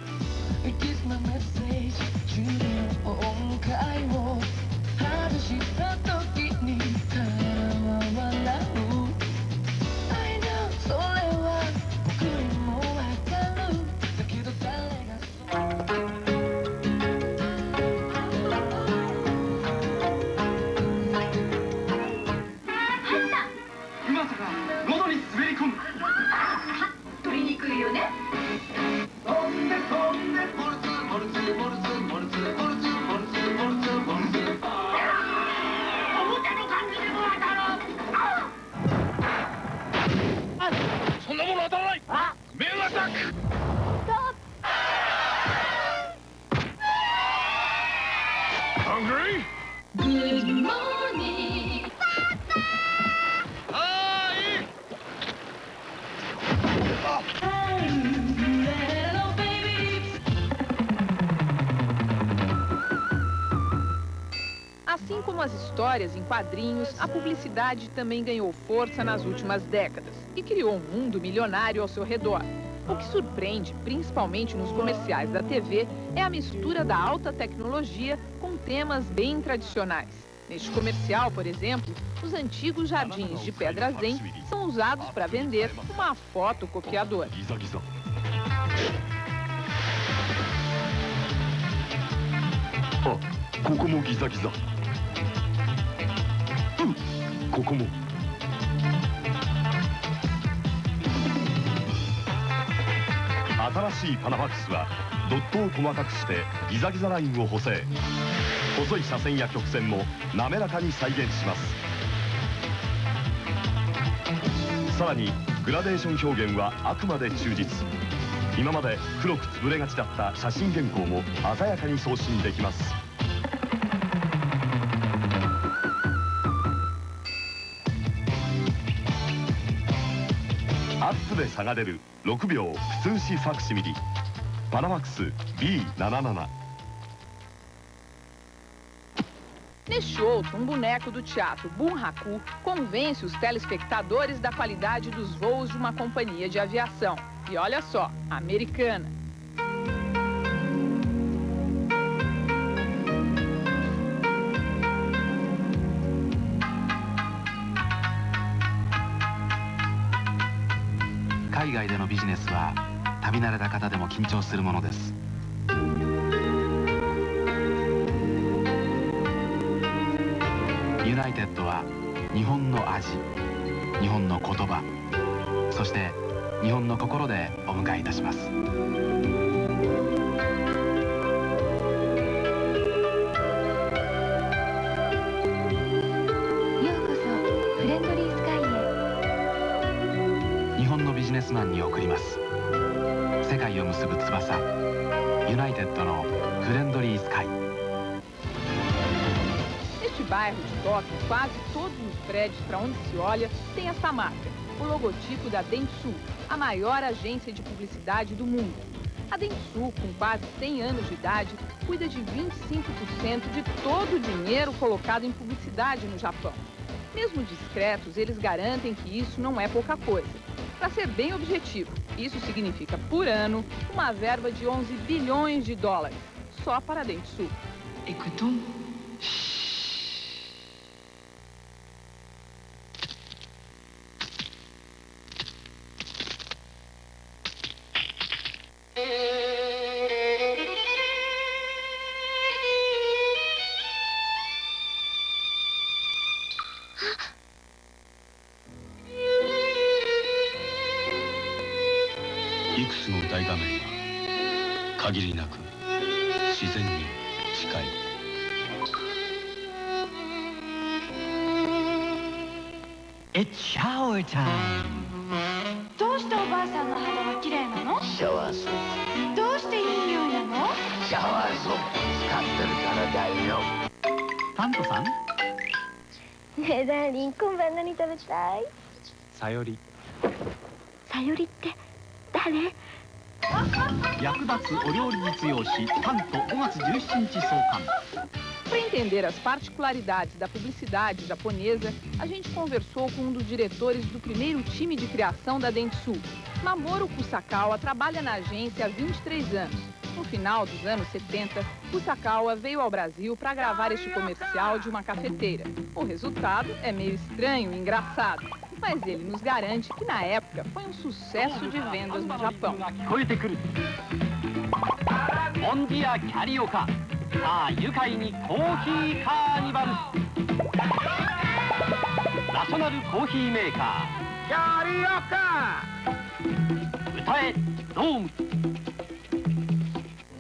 Assim como as histórias em quadrinhos, a publicidade também ganhou força nas últimas décadas e criou um mundo milionário ao seu redor. O que surpreende, principalmente nos comerciais da TV, é a mistura da alta tecnologia com temas bem tradicionais. Neste comercial, por exemplo, os antigos jardins de pedra zen são usados para vender uma fotocopiadora. Neste outro, um boneco do teatro Bunraku convence os telespectadores da qualidade dos voos de uma companhia de aviação. E olha só, americana. United は日本の味、日本の言葉、そして日本の心でお迎えいたします。ようこそフレンドリースカイへ。日本のビジネスマンに贈ります。世界を結ぶ翼、ユナイテッドのフレンドリースカイ。Neste bairro de Tóquio, quase todos os prédios para onde se olha têm essa marca, o logotipo da Dentsu, a maior agência de publicidade do mundo. A Dentsu, com quase 100 anos de idade, cuida de 25% de todo o dinheiro colocado em publicidade no Japão. Mesmo discretos, eles garantem que isso não é pouca coisa. Para ser bem objetivo, isso significa, por ano, uma verba de 11 bilhões de dólares, só para a Dentsu. Écoutons. It's shower time. どうしておばあさんの肌は綺麗なの？シャワーソープ。どうしていい匂いなの？シャワーソープ使ってるからだよ。タントさん？ねえダーリン、今晩何食べたい？さより。さよりって誰？役立つお料理実用誌タント5月17日創刊。Para entender as particularidades da publicidade japonesa, a gente conversou com um dos diretores do primeiro time de criação da Dentsu. Mamoru Kusakawa trabalha na agência há 23 anos. No final dos anos 70, Kusakawa veio ao Brasil para gravar este comercial de uma cafeteira. O resultado é meio estranho e engraçado, mas ele nos garante que na época foi um sucesso de vendas no Japão. Bom dia, Carioca. さあ愉快にコーヒーカーニバル。ナショナルコーヒーメーカーキャリオカ。歌えドーム。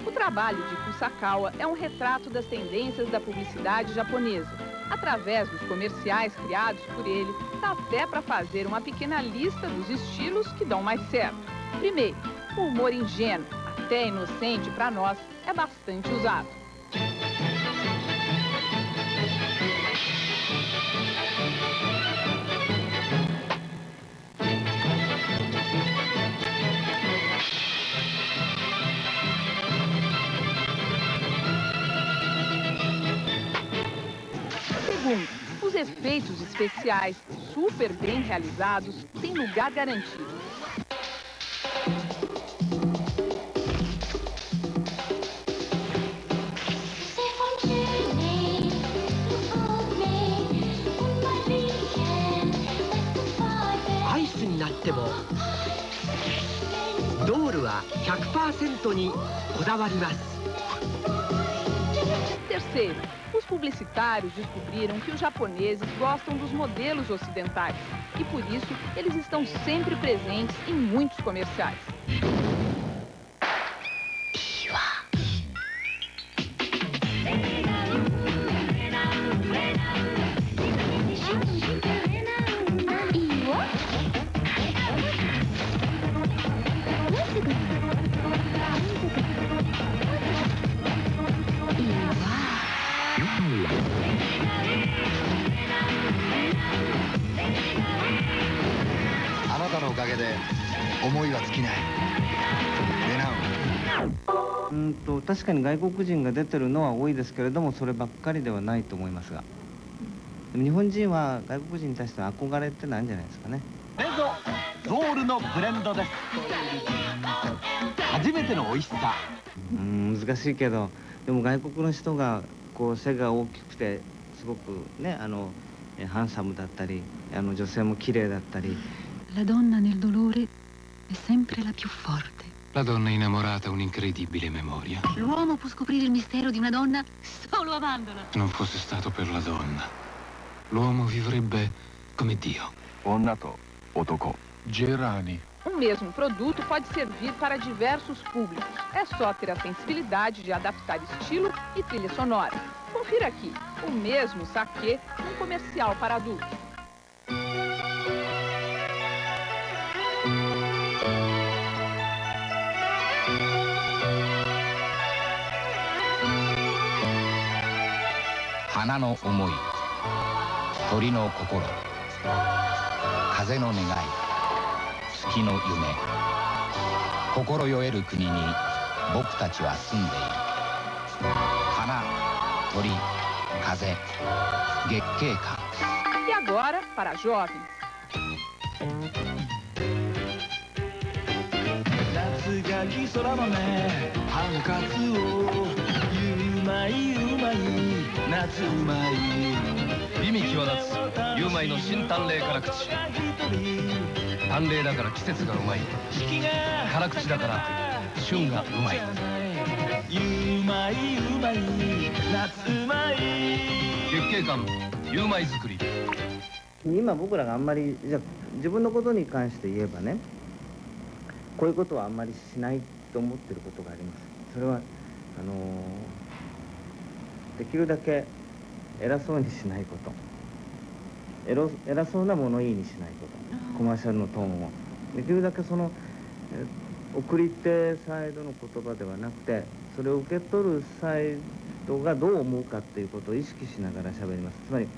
O trabalho de Kusakawa é um retrato das tendências da publicidade japonesa. Através dos comerciais criados por ele, dá até para fazer uma pequena lista dos estilos que dão mais certo. Primeiro, o humor ingênuo, até inocente para nós, é bastante usado. efeitos especiais super bem realizados têm lugar garantido. Terceiro, os publicitários descobriram que os japoneses gostam dos modelos ocidentais e, por isso, eles estão sempre presentes em muitos comerciais.確かに外国人が出てるのは多いですけれども、そればっかりではないと思いますが、でも日本人は外国人に対しての憧れってなんじゃないですかね。これぞゾールのブレンドです。初めての美味しさ。難しいけど、でも外国の人がこう背が大きくてすごくね、ハンサムだったり、女性も綺麗だったり。La donna nel dolore è sempre la più forte. La donna innamorata ha un'incredibile memoria. L'uomo può scoprire il mistero di una donna solo amandola. Se non fosse stato per la donna, l'uomo vivrebbe come Dio. Onnato, otoko. Gerani. Um mesmo produto pode servir para diversos públicos. É só ter a sensibilidade de adaptar estilo e trilha sonora. Confira aqui, o mesmo saquê num comercial para adultos. Hana no omoi, tori no kokoro, kaze no negai, tsuki no yume. Kokoro yoeru kuni ni boku tachi wa sunde iru. Hana, tori, kaze, gekkeikan. E agora, para jovens. Gekkeikan 今僕らがあんまりじゃ自分のことに関して言えばね、こういうことはあんまりしないと思ってることがあります。それはできるだけ偉そうにしないこと、偉そうな物言いにしないこと、コマーシャルのトーンをできるだけその送り手サイドの言葉ではなくて、それを受け取るサイドがどう思うかっていうことを意識しながら喋ります。つまり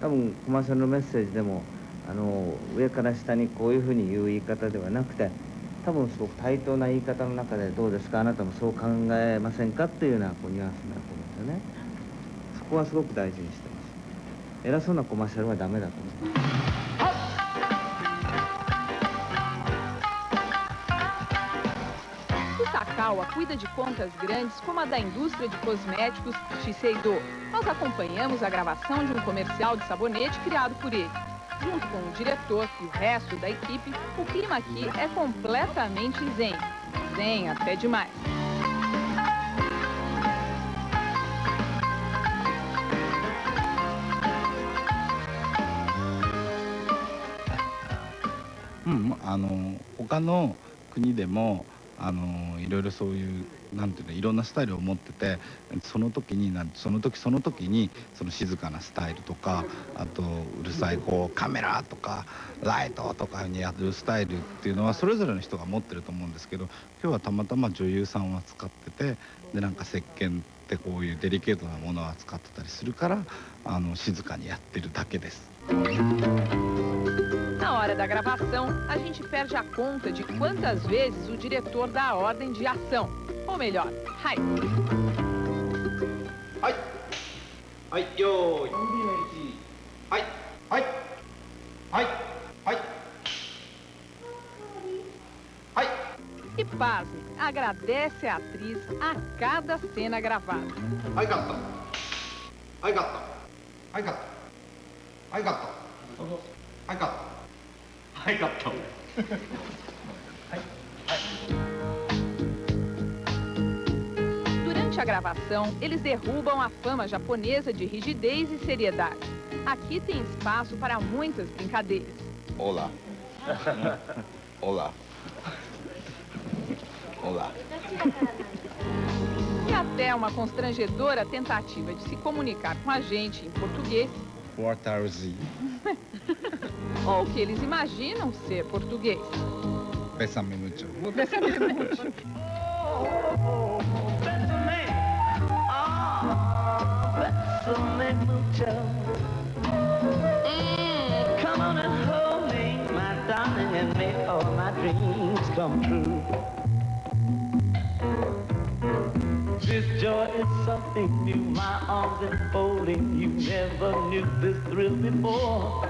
多分コマーシャルのメッセージでも上から下にこういうふうに言う言い方ではなくて、多分すごく対等な言い方の中でどうですか、あなたもそう考えませんかっていうようなニュアンスになると思うんですよね。そこはすごく大事にしてます。偉そうなコマーシャルはダメだと思います。Sakawa cuida de contas grandes como a da indústria de cosméticos Shiseido. Nós acompanhamos a gravação de um comercial de sabonete criado por ele. Junto com o diretor e o resto da equipe, o clima aqui é completamente zen. Zen até demais. Hum, 他の国でもいろいろそういうなんていうのいろんなスタイルを持ってて、その時にその時にその静かなスタイルとか、あとうるさいこうカメラとかライトとかにやるスタイルっていうのはそれぞれの人が持ってると思うんですけど、今日はたまたま女優さんは使ってて、でなんか石鹸ってこういうデリケートなものは使ってたりするから静かにやってるだけです。Na hora da gravação, a gente perde a conta de quantas vezes o diretor dá a ordem de ação. Ou melhor, hai. はい、よーい。はい、はい、はい、はい。はい。E pasme, agradece a atriz a cada cena gravada. Aí, gata. Aí, gata. Aí, gata. Aí, gata. Aí, gata. Aí, gata. Durante a gravação, eles derrubam a fama japonesa de rigidez e seriedade. Aqui tem espaço para muitas brincadeiras. Olá. Olá. Olá. E até uma constrangedora tentativa de se comunicar com a gente em português. What are you? Ou que eles imaginam ser português. Bésame mucho. Bésame mucho. Bésame mucho. Come on and hold me, my darling, and make all my dreams come true. This joy is something new, my arms enfolding you. Never knew this thrill before.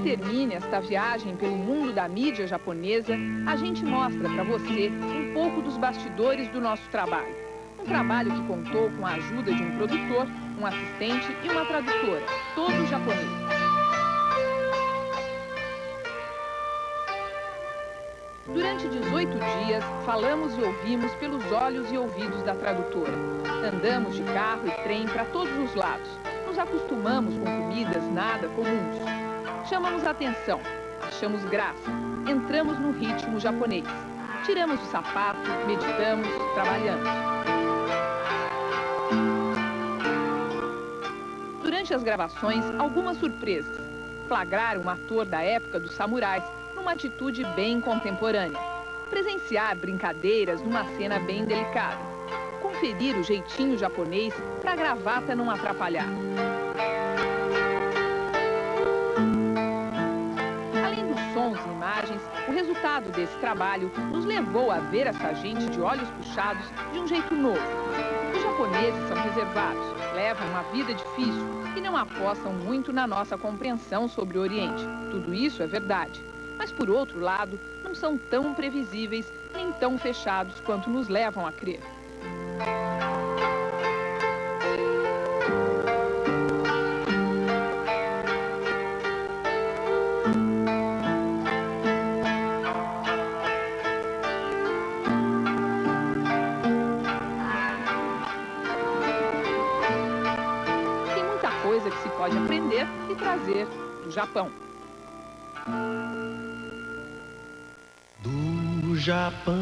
Termine esta viagem pelo mundo da mídia japonesa, a gente mostra para você um pouco dos bastidores do nosso trabalho. Um trabalho que contou com a ajuda de um produtor, um assistente e uma tradutora, todos japoneses. Durante 18 dias, falamos e ouvimos pelos olhos e ouvidos da tradutora. Andamos de carro e trem para todos os lados. Nos acostumamos com comidas nada comuns. Chamamos atenção, achamos graça, entramos no ritmo japonês. Tiramos o sapato, meditamos, trabalhamos. Durante as gravações, algumas surpresas. Flagraram um ator da época dos samurais numa atitude bem contemporânea. Presenciar brincadeiras numa cena bem delicada. Conferir o jeitinho japonês para a gravata não atrapalhar. Sons e imagens, o resultado desse trabalho nos levou a ver essa gente de olhos puxados de um jeito novo. Os japoneses são reservados, levam uma vida difícil e não apostam muito na nossa compreensão sobre o Oriente. Tudo isso é verdade. Mas, por outro lado, não são tão previsíveis nem tão fechados quanto nos levam a crer. Que se pode aprender e trazer do Japão. Do Japão,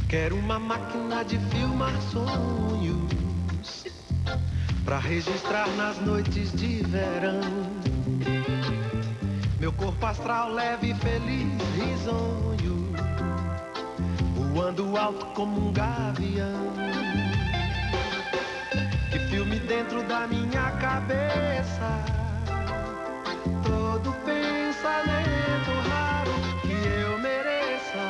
quero uma máquina de filmar sonhos pra registrar nas noites de verão. Meu corpo astral leve, feliz, risonho, voando alto como um gavião. Filme dentro da minha cabeça, todo pensamento raro que eu mereça,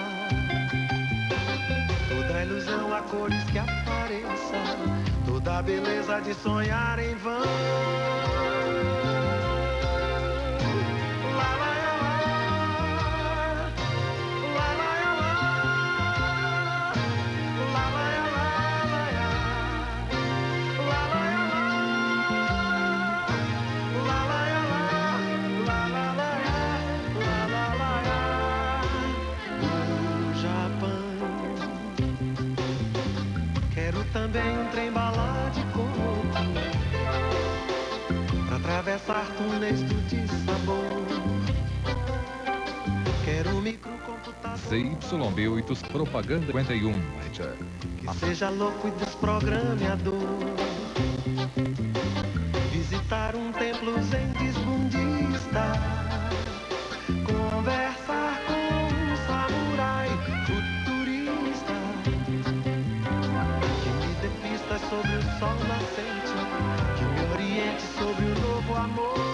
toda ilusão a cores que apareça, toda a beleza de sonhar em vão. Também um trem bala de coco pra atravessar túneis de sabor. CYB 8, propaganda 51. Que seja louco e desprograme a dor. Visitar um templo zen desbundista. Conversar com um samurai futurista. Que me dê pistas sobre o sol nascente. Que me oriente sobre o novo amor.